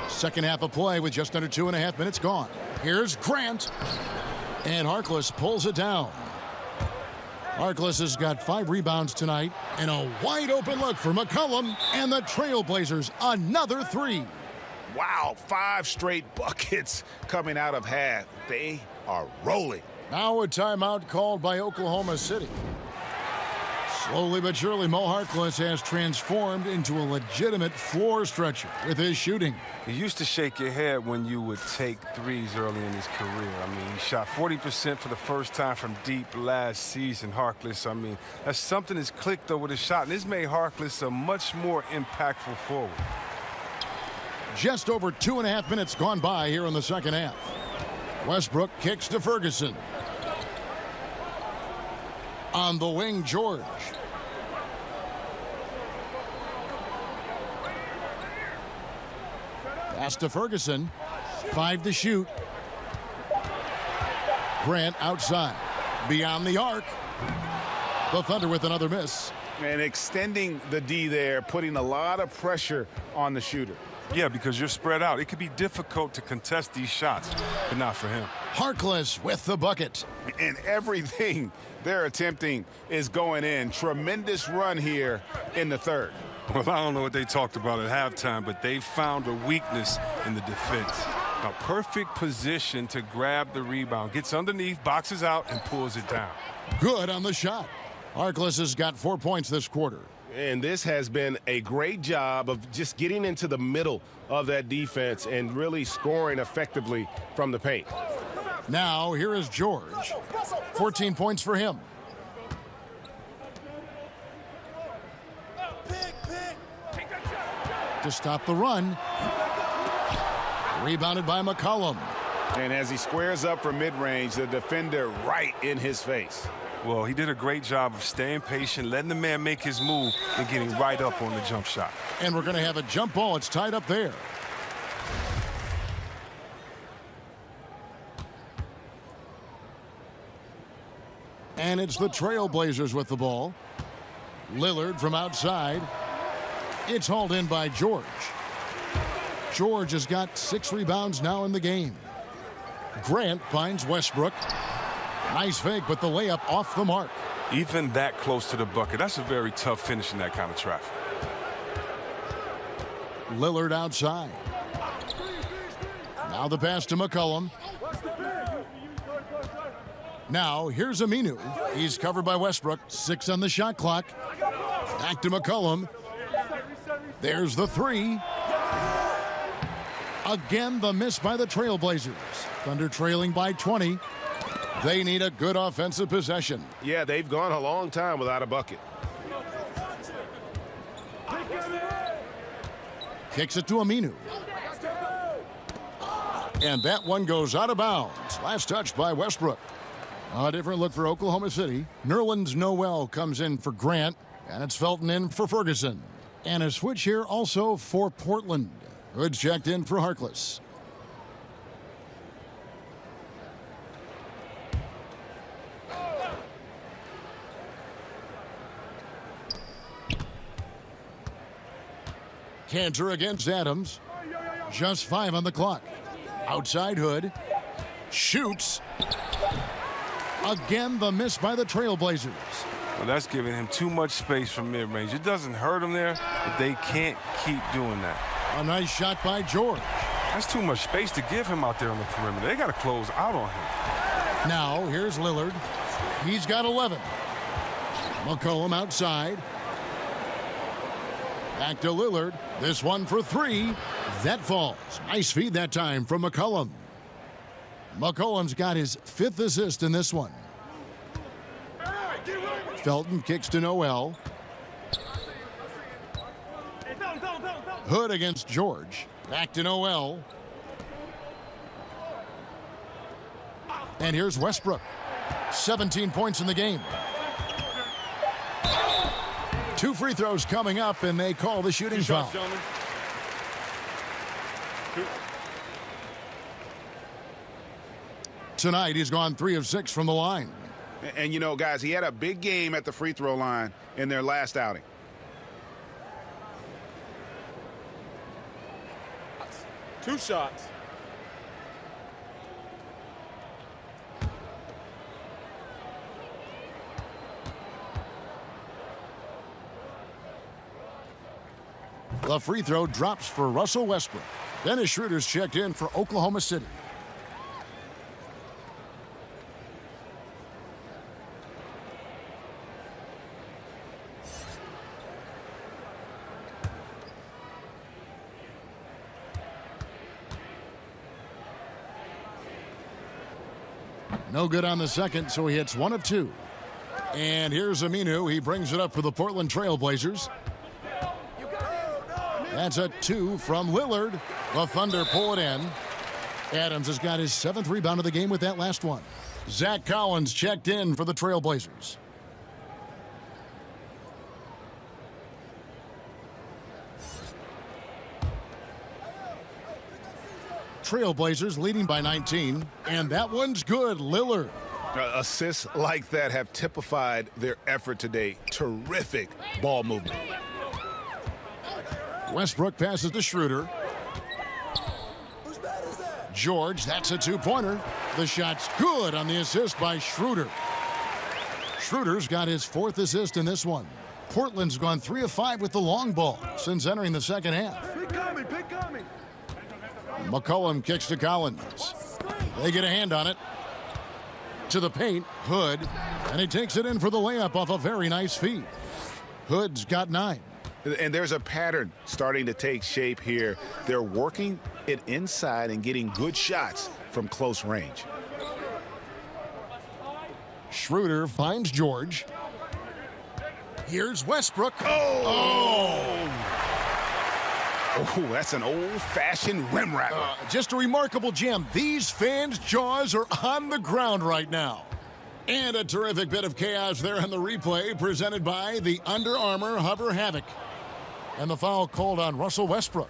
Speaker 3: Second half of play with just under 2.5 minutes gone. Here's Grant. And Harkless pulls it down. Harkless has got 5 rebounds tonight. And a wide open look for McCollum. And the Trailblazers, another 3.
Speaker 5: Wow, 5 straight buckets coming out of half. They are rolling.
Speaker 3: Now a timeout called by Oklahoma City. Slowly but surely, Mo Harkless has transformed into a legitimate floor stretcher with his shooting.
Speaker 4: You used to shake your head when you would take threes early in his career. I mean, he shot 40% for the first time from deep last season, Harkless. I mean, that's something that's clicked over the shot, and this made Harkless a much more impactful forward.
Speaker 3: Just over 2.5 minutes gone by here in the second half. Westbrook kicks to Ferguson. On the wing, George. Pass to Ferguson. 5 to shoot. Grant outside. Beyond the arc. The Thunder with another miss.
Speaker 5: And extending the D there, putting a lot of pressure on the shooter.
Speaker 4: Yeah, because you're spread out. It could be difficult to contest these shots, but not for him.
Speaker 3: Harkless with the bucket.
Speaker 5: And everything they're attempting is going in. Tremendous run here in the third.
Speaker 4: Well, I don't know what they talked about at halftime, but they found a weakness in the defense. A perfect position to grab the rebound. Gets underneath, boxes out, and pulls it down.
Speaker 3: Good on the shot. Harkless has got 4 points this quarter.
Speaker 11: And this has been a great job of just getting into the middle of that defense and really scoring effectively from the paint.
Speaker 3: Now, here is George. 14 points for him. To stop the run. Rebounded by McCollum.
Speaker 5: And as he squares up for mid-range, the defender right in his face.
Speaker 4: Well, he did a great job of staying patient, letting the man make his move, and getting right up on the jump shot.
Speaker 3: And we're going to have a jump ball. It's tied up there. And it's the Trailblazers with the ball. Lillard from outside. It's hauled in by George. George has got 6 rebounds now in the game. Grant finds Westbrook. Nice fake, but the layup off the mark.
Speaker 4: Even that close to the bucket, that's a very tough finish in that kind of traffic.
Speaker 3: Lillard outside. Now the pass to McCollum. Now here's Aminu. He's covered by Westbrook. 6 on the shot clock. Back to McCollum. There's the 3. Again, the miss by the Trailblazers. Thunder trailing by 20. They need a good offensive possession.
Speaker 11: Yeah, they've gone a long time without a bucket.
Speaker 3: Kicks it to Aminu. And that one goes out of bounds. Last touch by Westbrook. A different look for Oklahoma City. Nerlens Noel comes in for Grant, and it's Felton in for Ferguson. And a switch here also for Portland. Hood checked in for Harkless. Cantor against Adams. Just 5 on the clock. Outside Hood. Shoots. Again, the miss by the Trailblazers.
Speaker 4: Well, that's giving him too much space from mid-range. It doesn't hurt him there, but they can't keep doing that.
Speaker 3: A nice shot by George.
Speaker 4: That's too much space to give him out there on the perimeter. They got to close out on him.
Speaker 3: Now, here's Lillard. He's got 11. McCollum outside. Back to Lillard. This one for 3. That falls. Nice feed that time from McCollum. McCollum's got his 5th assist in this one. Felton kicks to Noel. Hood against George. Back to Noel. And here's Westbrook. 17 points in the game. 2 free throws coming up, and they call the shooting foul. Tonight, he's gone 3 of 6 from the line.
Speaker 5: And, you know, guys, he had a big game at the free throw line in their last outing.
Speaker 12: Two shots.
Speaker 3: The free throw drops for Russell Westbrook. Dennis Schroeder's checked in for Oklahoma City. No good on the second, so he hits 1 of 2. And here's Aminu. He brings it up for the Portland Trailblazers. That's a 2 from Lillard. The Thunder pull it in. Adams has got his 7th rebound of the game with that last one. Zach Collins checked in for the Trailblazers. Trailblazers leading by 19. And that one's good. Lillard.
Speaker 5: Assists like that have typified their effort today. Terrific ball movement.
Speaker 3: Westbrook passes to Schroeder. George, that's a two-pointer. The shot's good on the assist by Schroeder. Schroeder's got his 4th assist in this one. Portland's gone 3 of 5 with the long ball since entering the second half. McCollum kicks to Collins. They get a hand on it. To the paint, Hood, and he takes it in for the layup off a very nice feed. Hood's got 9.
Speaker 5: And there's a pattern starting to take shape here. They're working it inside and getting good shots from close range.
Speaker 3: Schroeder finds George. Here's Westbrook. Oh,
Speaker 5: that's an old-fashioned rim rapper.
Speaker 3: Just a remarkable gem. These fans' jaws are on the ground right now. And a terrific bit of chaos there on the replay presented by the Under Armour Hover Havoc. And the foul called on Russell Westbrook.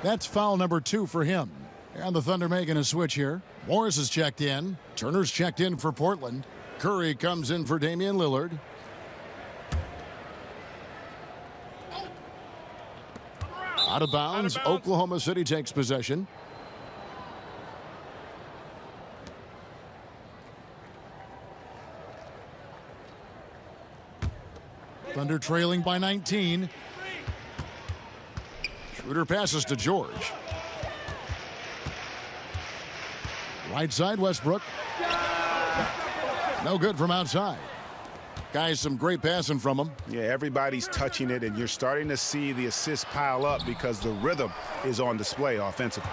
Speaker 3: That's foul number 2 for him. And the Thunder making a switch here. Morris is checked in. Turner's checked in for Portland. Curry comes in for Damian Lillard. Out of bounds. Oklahoma City takes possession. Thunder trailing by 19. Schroeder passes to George. Right side, Westbrook. No good from outside. Guys, some great passing from him.
Speaker 5: Yeah, everybody's touching it, and you're starting to see the assists pile up because the rhythm is on display offensively.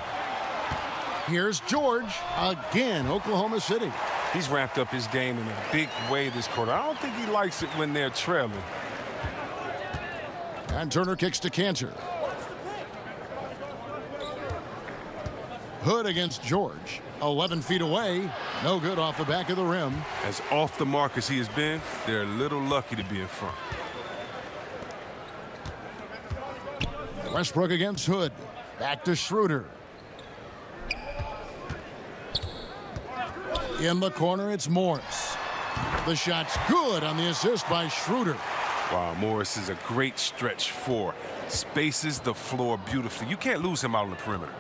Speaker 3: Here's George again, Oklahoma City.
Speaker 4: He's ramped up his game in a big way this quarter. I don't think he likes it when they're trailing.
Speaker 3: And Turner kicks to Cantor. Hood against George. 11 feet away. No good off the back of the rim.
Speaker 4: As off the mark as he has been, they're a little lucky to be in front.
Speaker 3: Westbrook against Hood. Back to Schroeder. In the corner, it's Morris. The shot's good on the assist by Schroeder.
Speaker 4: Wow, Morris is a great stretch 4. Spaces the floor beautifully. You can't lose him out on the perimeter.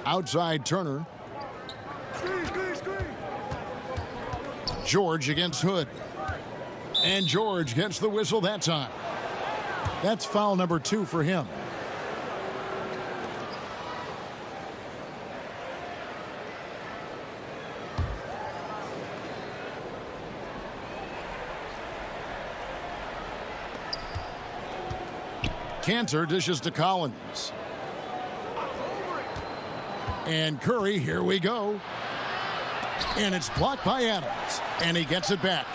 Speaker 3: Outside Turner. George against Hood. And George gets the whistle that time. That's foul number 2 for him. Cantor dishes to Collins. And Curry, here we go. And it's blocked by Adams. And he gets it back.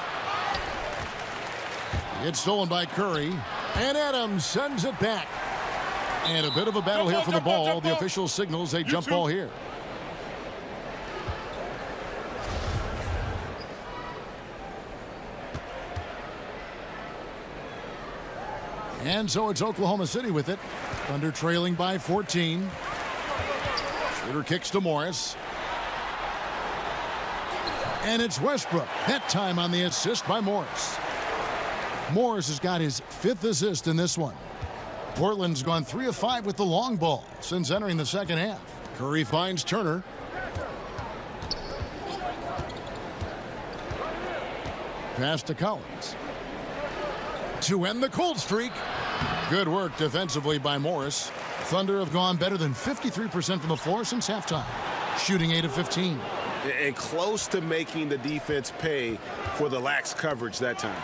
Speaker 3: It's stolen by Curry. And Adams sends it back. And a bit of a battle here for the ball. The official signals a jump ball here. And so it's Oklahoma City with it. Thunder trailing by 14. Schroeder kicks to Morris. And it's Westbrook. That time on the assist by Morris. Morris has got his 5th assist in this one. Portland's gone 3 of 5 with the long ball since entering the second half. Curry finds Turner. Pass to Collins. To end the cold streak. Good work defensively by Morris. Thunder have gone better than 53% from the floor since halftime, shooting 8 of 15.
Speaker 5: And close to making the defense pay for the lax coverage that time.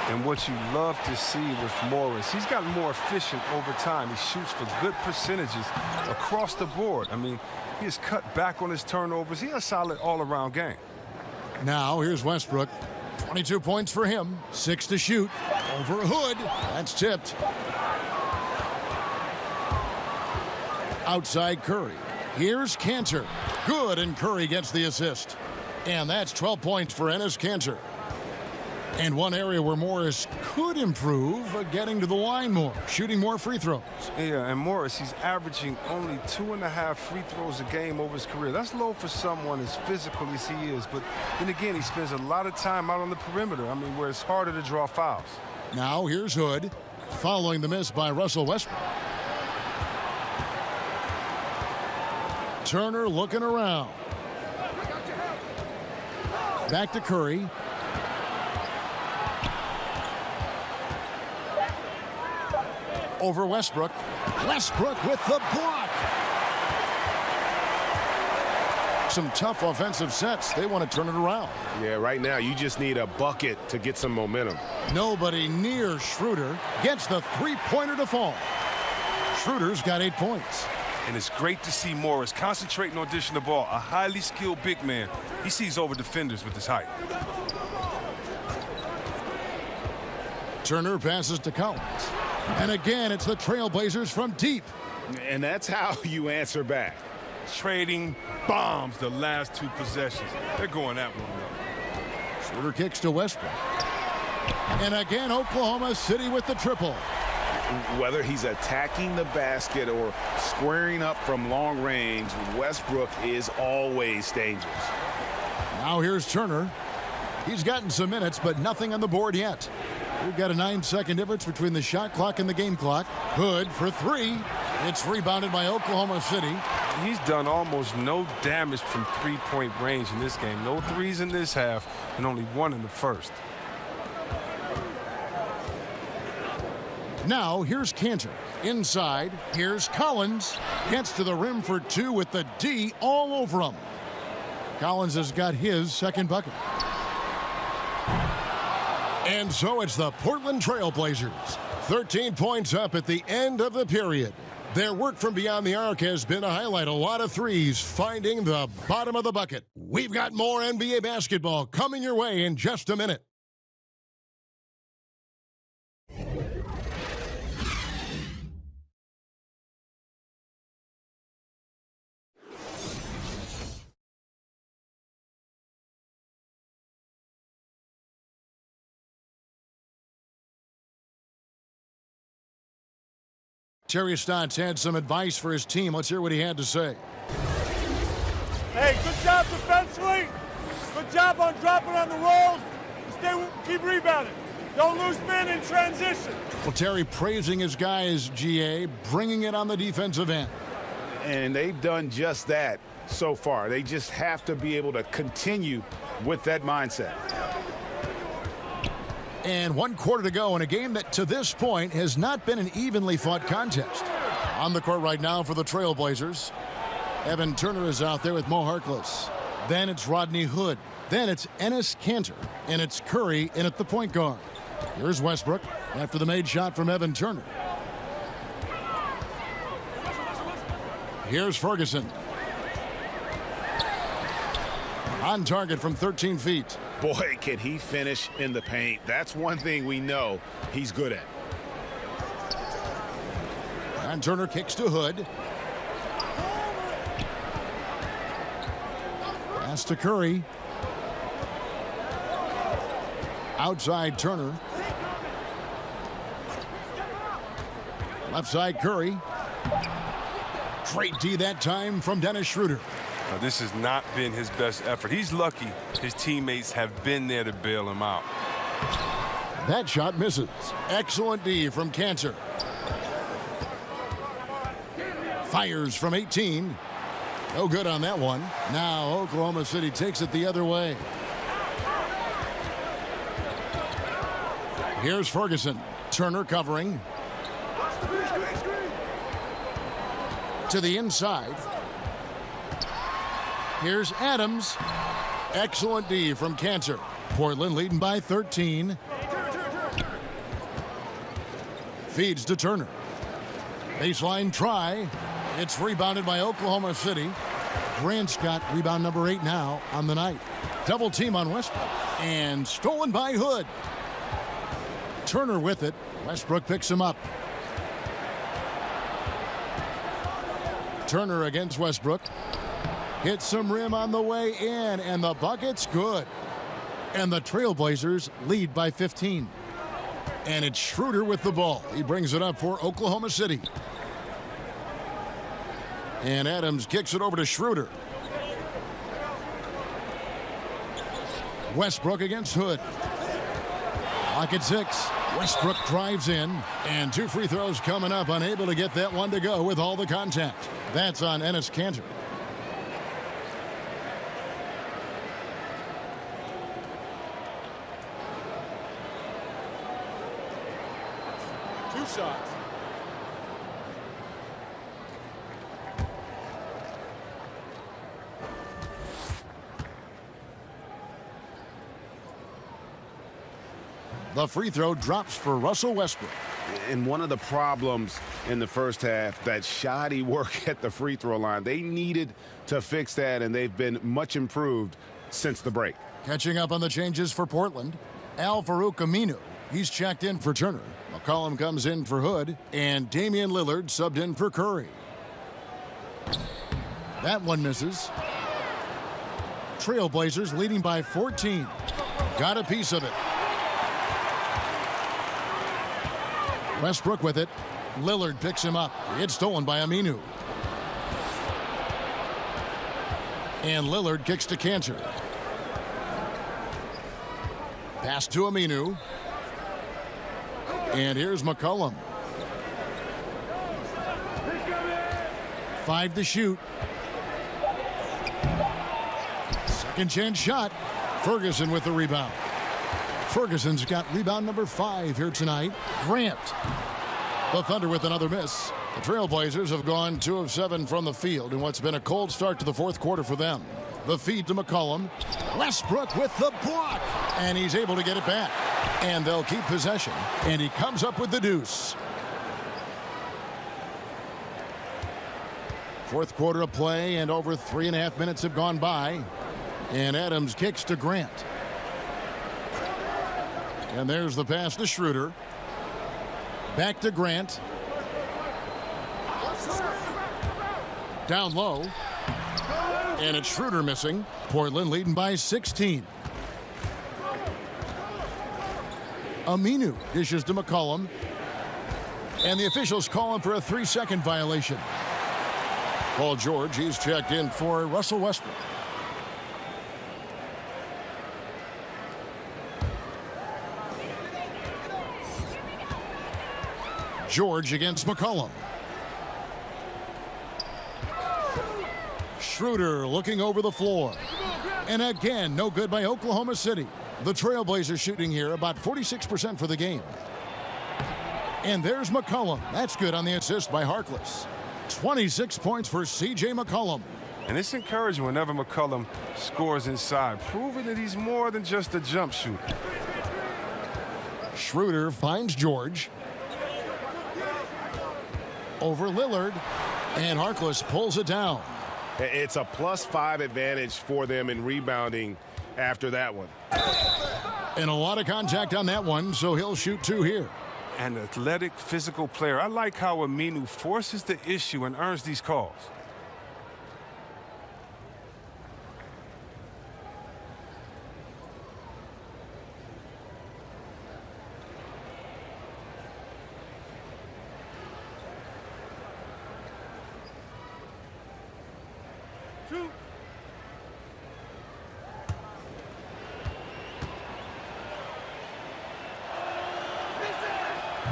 Speaker 4: And what you love to see with Morris, he's gotten more efficient over time. He shoots for good percentages across the board. I mean, he has cut back on his turnovers. He has a solid all-around game.
Speaker 3: Now here's Westbrook. 22 points for him. 6 to shoot. Over Hood. That's tipped. Outside Curry. Here's Cantor. Good, and Curry gets the assist. And that's 12 points for Enes Kanter. And one area where Morris could improve, getting to the line more, shooting more free throws.
Speaker 4: Yeah, and Morris, he's averaging only 2.5 free throws a game over his career. That's low for someone as physical as he is. But then again, he spends a lot of time out on the perimeter. I mean, where it's harder to draw fouls.
Speaker 3: Now here's Hood, following the miss by Russell Westbrook. Turner looking around. Back to Curry. Over Westbrook. Westbrook with the block. Some tough offensive sets. They want to turn it around.
Speaker 11: Yeah, right now you just need a bucket to get some momentum.
Speaker 3: Nobody near Schroeder. Gets the three-pointer to fall. Schroeder's got 8 points.
Speaker 4: And it's great to see Morris concentrating on dishing the ball. A highly skilled big man. He sees over defenders with his height.
Speaker 3: Turner passes to Collins. And again, it's the Trailblazers from deep.
Speaker 5: And that's how you answer back.
Speaker 4: Trading bombs the last 2 possessions. They're going at one another.
Speaker 3: Schroeder kicks to Westbrook. And again, Oklahoma City with the triple.
Speaker 5: Whether he's attacking the basket or squaring up from long range, Westbrook is always dangerous.
Speaker 3: Now here's Turner. He's gotten some minutes, but nothing on the board yet. We've got a 9-second difference between the shot clock and the game clock. Hood for 3. It's rebounded by Oklahoma City.
Speaker 4: He's done almost no damage from three-point range in this game. No threes in this half and only 1 in the first.
Speaker 3: Now here's Cantor. Inside, here's Collins. Gets to the rim for 2 with the D all over him. Collins has got his second bucket. And so it's the Portland Trailblazers. 13 points up at the end of the period. Their work from beyond the arc has been a highlight. A lot of threes finding the bottom of the bucket. We've got more NBA basketball coming your way in just a minute. Terry Stotts had some advice for his team. Let's hear what he had to say.
Speaker 12: Hey, good job defensively. Good job on dropping on the rolls. Keep rebounding. Don't lose men in transition.
Speaker 3: Well, Terry praising his guys, GA, bringing it on the defensive end.
Speaker 5: And they've done just that so far. They just have to be able to continue with that mindset.
Speaker 3: And 1 quarter to go in a game that to this point has not been an evenly fought contest. On the court right now for the Trailblazers. Evan Turner is out there with Mo Harkless. Then it's Rodney Hood. Then it's Enes Kanter. And it's Curry in at the point guard. Here's Westbrook after the made shot from Evan Turner. Here's Ferguson. On target from 13 feet.
Speaker 5: Boy, can he finish in the paint. That's one thing we know he's good at.
Speaker 3: And Turner kicks to Hood. Pass to Curry. Outside Turner. Left side Curry. Great D that time from Dennis Schroeder.
Speaker 4: Now, this has not been his best effort. He's lucky his teammates have been there to bail him out.
Speaker 3: That shot misses. Excellent D from Kanter. Fires from 18. No good on that one. Now Oklahoma City takes it the other way. Here's Ferguson. Turner covering. To the inside. Here's Adams. Excellent D from Kanter. Portland leading by 13. Feeds to Turner. Baseline try. It's rebounded by Oklahoma City. Grant's got rebound number 8 now on the night. Double team on Westbrook. And stolen by Hood. Turner with it. Westbrook picks him up. Turner against Westbrook. Hits some rim on the way in, and the bucket's good. And the Trailblazers lead by 15. And it's Schroeder with the ball. He brings it up for Oklahoma City. And Adams kicks it over to Schroeder. Westbrook against Hood. Lock at 6. Westbrook drives in. And 2 free throws coming up. Unable to get that one to go with all the contact. That's on Enes Kanter.
Speaker 12: Shots.
Speaker 3: The free throw drops for Russell Westbrook.
Speaker 5: And one of the problems in the first half, that shoddy work at the free throw line. They needed to fix that, and they've been much improved since the break.
Speaker 3: Catching up on the changes for Portland, Al-Farouq Aminu. He's checked in for Turner. McCollum comes in for Hood, and Damian Lillard subbed in for Curry. That one misses. Trailblazers leading by 14. Got a piece of it. Westbrook with it. Lillard picks him up. It's stolen by Aminu. And Lillard kicks to Kanter. Pass to Aminu. And here's McCollum. 5 to shoot. Second chance shot. Ferguson with the rebound. Ferguson's got rebound number 5 here tonight. Grant. The Thunder with another miss. The Trailblazers have gone 2 of 7 from the field in what's been a cold start to the fourth quarter for them. The feed to McCollum. Westbrook with the block. And he's able to get it back. And they'll keep possession. And he comes up with the deuce. Fourth quarter of play, and over 3.5 minutes have gone by. And Adams kicks to Grant. And there's the pass to Schroeder. Back to Grant. Down low. And it's Schroeder missing. Portland leading by 16. Aminu dishes to McCollum. And the officials call him for a 3-second violation. Paul George, he's checked in for Russell Westbrook. George against McCollum. Schroeder looking over the floor. And again, no good by Oklahoma City. The Trailblazers shooting here about 46% for the game. And there's McCollum. That's good on the assist by Harkless. 26 points for C.J. McCollum.
Speaker 4: And it's encouraging whenever McCollum scores inside, proving that he's more than just a jump shooter.
Speaker 3: Schroeder finds George. Over Lillard. And Harkless pulls it down.
Speaker 11: It's a +5 advantage for them in rebounding after that one.
Speaker 3: And a lot of contact on that one, so he'll shoot 2 here.
Speaker 4: An athletic, physical player. I like how Aminu forces the issue and earns these calls.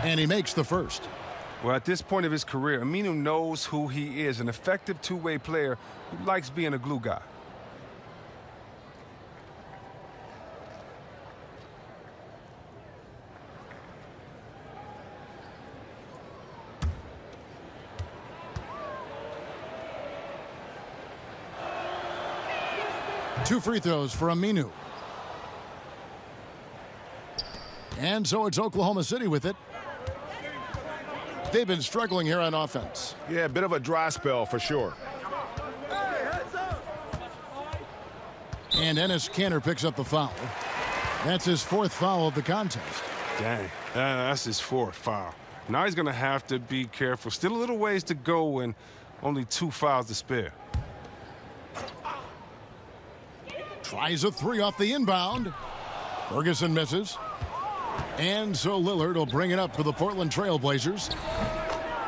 Speaker 3: And he makes the first.
Speaker 4: Well, at this point of his career, Aminu knows who he is, an effective two-way player who likes being a glue guy.
Speaker 3: Two free throws for Aminu. And so it's Oklahoma City with it. They've been struggling here on offense.
Speaker 5: Yeah, a bit of a dry spell for sure.
Speaker 3: And Enes Kanter picks up the foul. That's his 4th foul of the contest.
Speaker 4: Dang, that's his 4th foul. Now he's going to have to be careful. Still a little ways to go and only 2 fouls to spare.
Speaker 3: Tries a 3 off the inbound. Ferguson misses. And so Lillard will bring it up for the Portland Trailblazers.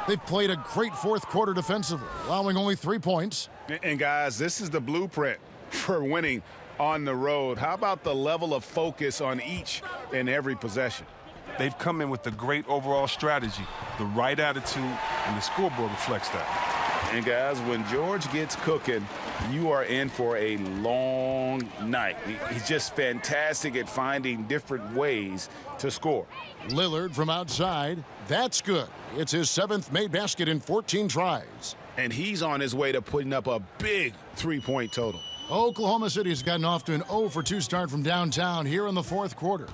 Speaker 3: They've played a great fourth quarter defensively, allowing only 3 points.
Speaker 5: And guys, this is the blueprint for winning on the road. How about the level of focus on each and every possession?
Speaker 4: They've come in with a great overall strategy, the right attitude, and the scoreboard reflects that.
Speaker 5: And guys, when George gets cooking, you are in for a long night. He's just fantastic at finding different ways to score.
Speaker 3: Lillard from outside. That's good. It's his 7th made basket in 14 tries.
Speaker 5: And he's on his way to putting up a big three-point total.
Speaker 3: Oklahoma City's gotten off to an 0-for-2 start from downtown here in the fourth quarter.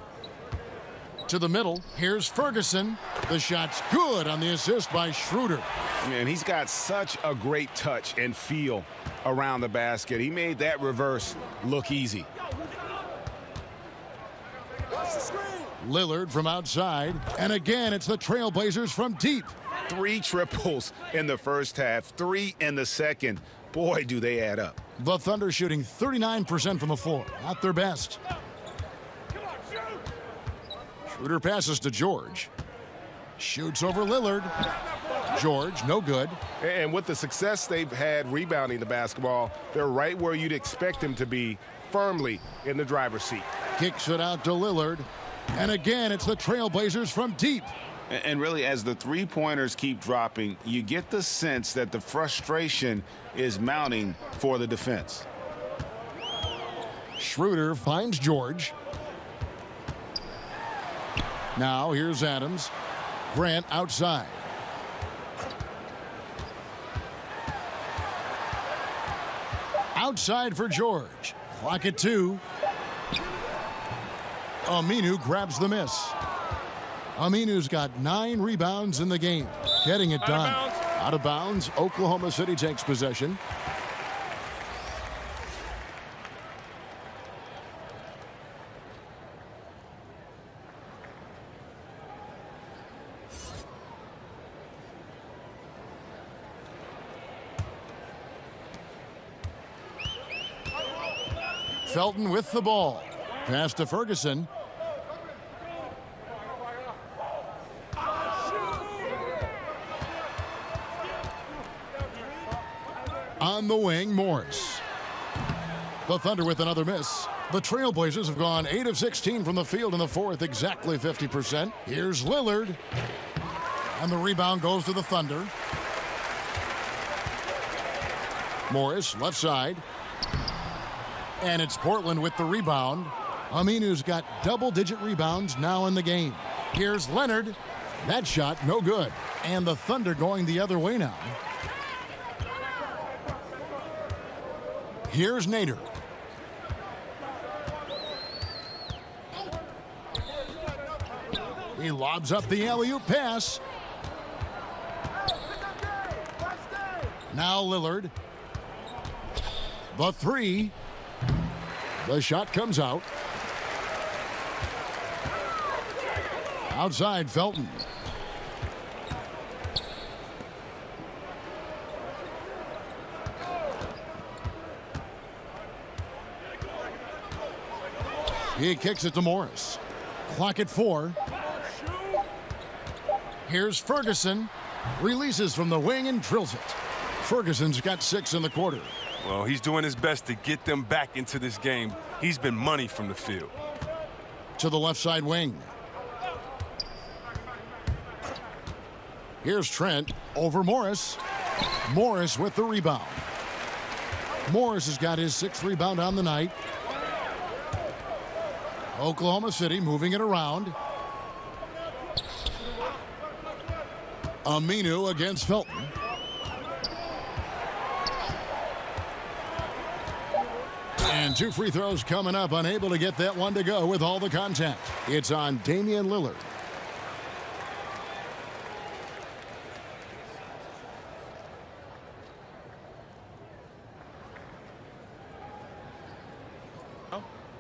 Speaker 3: To the middle, here's Ferguson. The shot's good on the assist by Schroeder.
Speaker 5: Man, he's got such a great touch and feel around the basket. He made that reverse look easy.
Speaker 3: Lillard from outside. And again, it's the Trailblazers from deep.
Speaker 5: 3 triples in the first half, 3 in the second. Boy, do they add up.
Speaker 3: The Thunder shooting 39% from the floor. Not their best. Schroeder passes to George. Shoots over Lillard. George, no good.
Speaker 5: And with the success they've had rebounding the basketball, they're right where you'd expect them to be, firmly in the driver's seat.
Speaker 3: Kicks it out to Lillard. And again, it's the Trailblazers from deep.
Speaker 5: And really, as the three-pointers keep dropping, you get the sense that the frustration is mounting for the defense.
Speaker 3: Schroeder finds George. Now here's Adams. Grant outside. Outside for George. Clock at 2. Aminu grabs the miss. Aminu's got 9 rebounds in the game. Getting it done. Out of bounds. Oklahoma City takes possession. Felton with the ball. Pass to Ferguson. On the wing, Morris. The Thunder with another miss. The Trailblazers have gone 8 of 16 from the field in the fourth, exactly 50%. Here's Lillard. And the rebound goes to the Thunder. Morris, left side. And it's Portland with the rebound. Aminu's got double-digit rebounds now in the game. Here's Leonard. That shot, no good. And the Thunder going the other way now. Here's Nader. He lobs up the alley-oop pass. Now Lillard. The 3. The shot comes out. Outside, Felton. He kicks it to Morris. Clock at 4. Here's Ferguson. Releases from the wing and drills it. Ferguson's got 6 in the quarter.
Speaker 4: Well, he's doing his best to get them back into this game. He's been money from the field.
Speaker 3: To the left side wing. Here's Trent over Morris. Morris with the rebound. Morris has got his 6th rebound on the night. Oklahoma City moving it around. Aminu against Felton. And 2 free throws coming up, unable to get that one to go with all the contact. It's on Damian Lillard.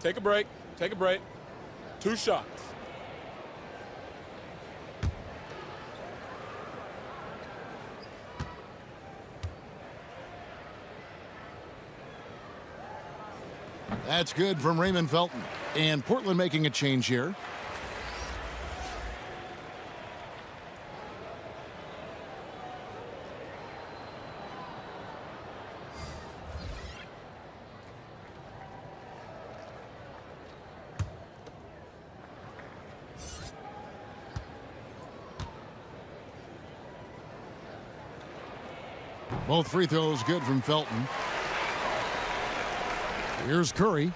Speaker 12: Take a break. Take a break. 2 shots.
Speaker 3: That's good from Raymond Felton. And Portland making a change here. Both free throws good from Felton. Here's Curry.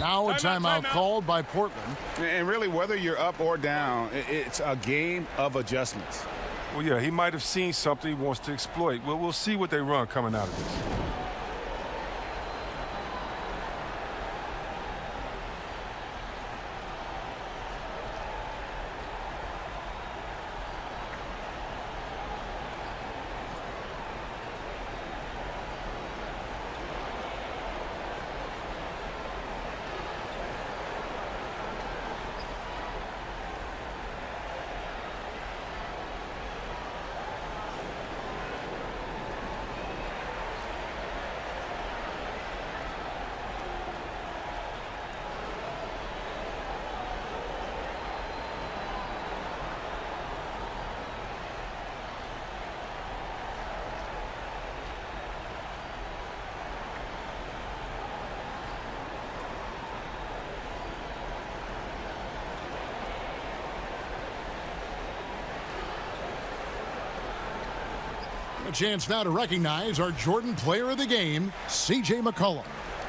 Speaker 3: Now a timeout called by Portland.
Speaker 5: And really, whether you're up or down, it's a game of adjustments.
Speaker 4: Well, yeah, he might have seen something he wants to exploit. Well, we'll see what they run coming out of this.
Speaker 3: A chance now to recognize our Jordan Player of the Game, C.J. McCollum.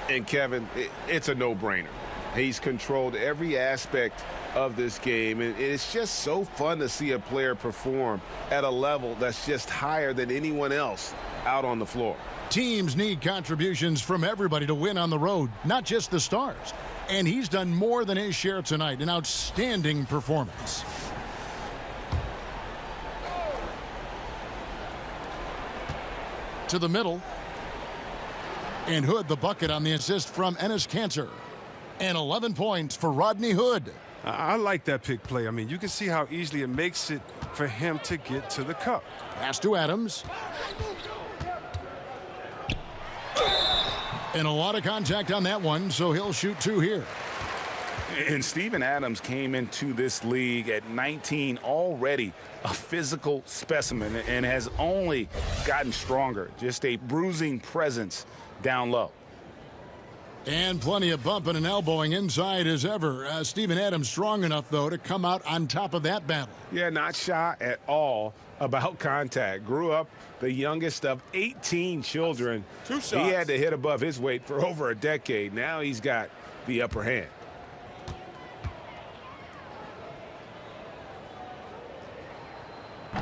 Speaker 11: And Kevin, it's a no-brainer. He's controlled every aspect of this game, and it's just so fun to see a player perform at a level that's just higher than anyone else out on the floor.
Speaker 3: Teams need contributions from everybody to win on the road, not just the stars. And he's done more than his share tonight. An outstanding performance. To the middle. And Hood the bucket on the assist from Enes Kanter. And 11 points for Rodney Hood.
Speaker 4: I like that pick play. I mean, you can see how easily it makes it for him to get to the cup.
Speaker 3: Pass to Adams. And a lot of contact on that one, so he'll shoot 2 here.
Speaker 5: And Steven Adams came into this league at 19, already a physical specimen, and has only gotten stronger. Just a bruising presence down low.
Speaker 3: And plenty of bumping and elbowing inside as ever. Steven Adams strong enough, though, to come out on top of that battle.
Speaker 5: Yeah, not shy at all about contact. Grew up the youngest of 18 children.
Speaker 12: 2 shots.
Speaker 5: He had to hit above his weight for over a decade. Now he's got the upper hand.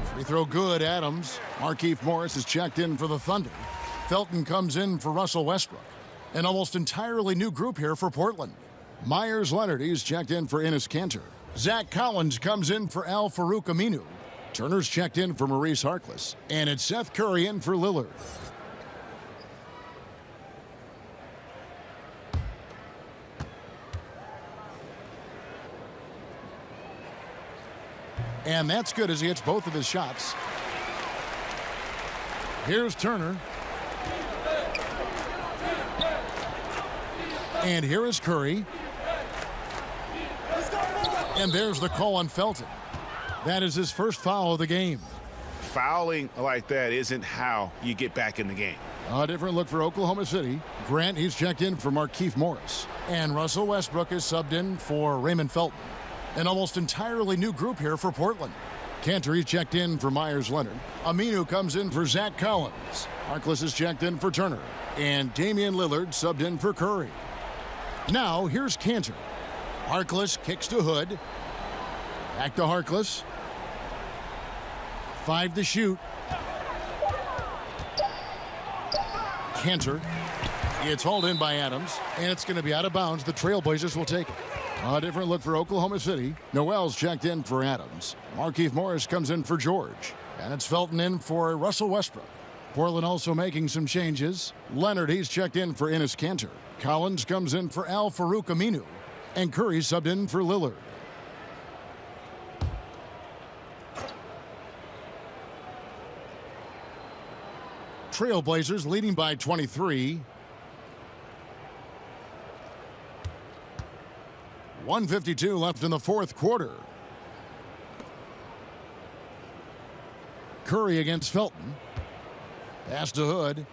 Speaker 3: Free throw good, Adams. Markieff Morris is checked in for the Thunder. Felton comes in for Russell Westbrook. An almost entirely new group here for Portland. Myers Leonard, he's checked in for Enes Kanter. Zach Collins comes in for Al-Farouq Aminu. Turner's checked in for Maurice Harkless. And it's Seth Curry in for Lillard. And that's good as he hits both of his shots. Here's Turner. And here is Curry. And there's the call on Felton. That is his first foul of the game.
Speaker 5: Fouling like that isn't how you get back in the game.
Speaker 3: A different look for Oklahoma City. Grant, he's checked in for Markieff Morris. And Russell Westbrook is subbed in for Raymond Felton. An almost entirely new group here for Portland. Kanter, he's checked in for Myers Leonard. Aminu comes in for Zach Collins. Harkless is checked in for Turner. And Damian Lillard subbed in for Curry. Now, here's Kanter. Harkless kicks to Hood. Back to Harkless. 5 to shoot. Kanter. It's hauled in by Adams, and it's going to be out of bounds. The Trailblazers will take it. A different look for Oklahoma City. Noel's checked in for Adams. Markieff Morris comes in for George. And it's Felton in for Russell Westbrook. Portland also making some changes. Leonard, he's checked in for Enes Kanter. Collins comes in for Al-Farouq Aminu. And Curry subbed in for Lillard. Trailblazers leading by 23. 1:52 left in the fourth quarter. Curry against Felton. Pass to Hood.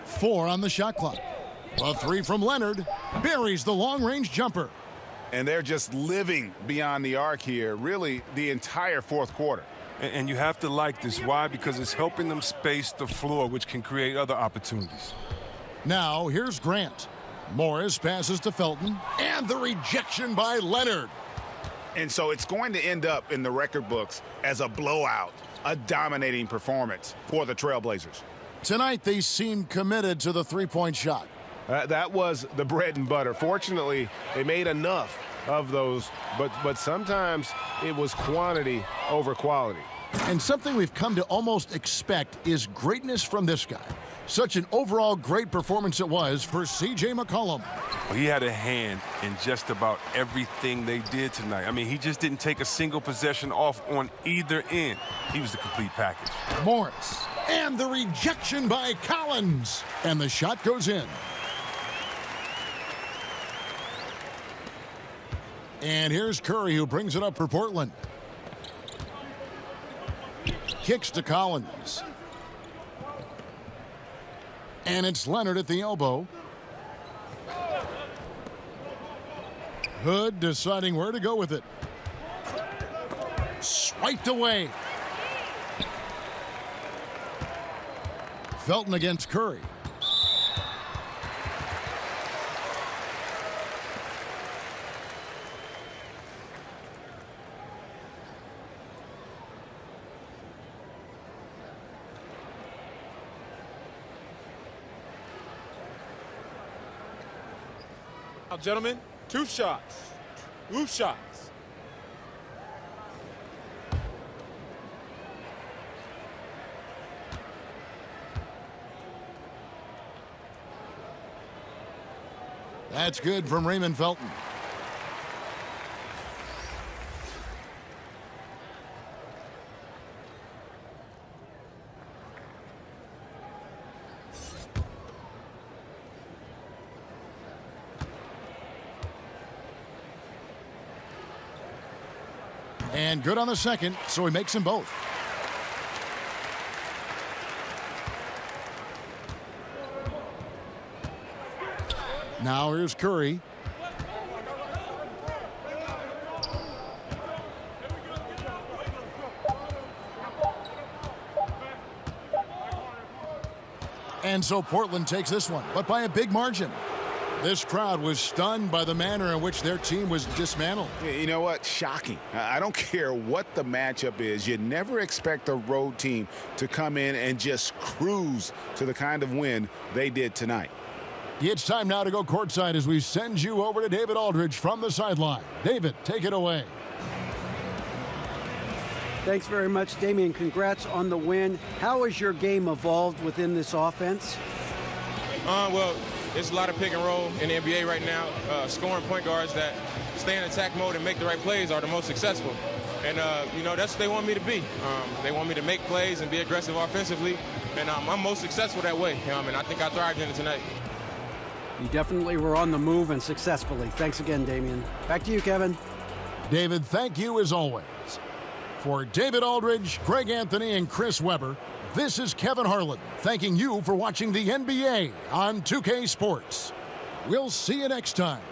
Speaker 3: 4 on the shot clock. A 3 from Leonard. Buries the long-range jumper.
Speaker 5: And they're just living beyond the arc here, really the entire fourth quarter.
Speaker 4: And you have to like this. Why? Because it's helping them space the floor, which can create other opportunities.
Speaker 3: Now, here's Grant. Morris passes to Felton. And the rejection by Leonard.
Speaker 5: And so it's going to end up in the record books as a blowout, a dominating performance for the Trailblazers.
Speaker 3: Tonight, they seem committed to the three-point shot.
Speaker 11: That was the bread and butter. Fortunately, they made enough of those, but sometimes it was quantity over quality.
Speaker 3: And something we've come to almost expect is greatness from this guy. Such an overall great performance it was for C.J. McCollum.
Speaker 4: He had a hand in just about everything they did tonight. I mean, he just didn't take a single possession off on either end. He was the complete package.
Speaker 3: Morris. And the rejection by Collins. And the shot goes in. And here's Curry, who brings it up for Portland. Kicks to Collins. And it's Leonard at the elbow. Hood deciding where to go with it. Swiped away. Felton against Curry.
Speaker 12: Now, gentlemen, 2 shots. 2 shots.
Speaker 3: That's good from Raymond Felton. And good on the second, so he makes them both. Now here's Curry. And so Portland takes this one, but by a big margin. This crowd was stunned by the manner in which their team was dismantled.
Speaker 5: You know what? Shocking. I don't care what the matchup is. You never expect a road team to come in and just cruise to the kind of win they did tonight.
Speaker 3: It's time now to go courtside as we send you over to David Aldridge from the sideline. David, take it away.
Speaker 6: Thanks very much, Damian. Congrats on the win. How has your game evolved within this offense?
Speaker 13: Well, there's a lot of pick and roll in the NBA right now. Scoring point guards that stay in attack mode and make the right plays are the most successful. And, you know, that's what they want me to be. They want me to make plays and be aggressive offensively. And I'm most successful that way. And I think I thrived in it tonight.
Speaker 6: You definitely were on the move and successfully. Thanks again, Damian. Back to you, Kevin.
Speaker 3: David, thank you as always. For David Aldridge, Greg Anthony, and Chris Webber, this is Kevin Harlan thanking you for watching the NBA on 2K Sports. We'll see you next time.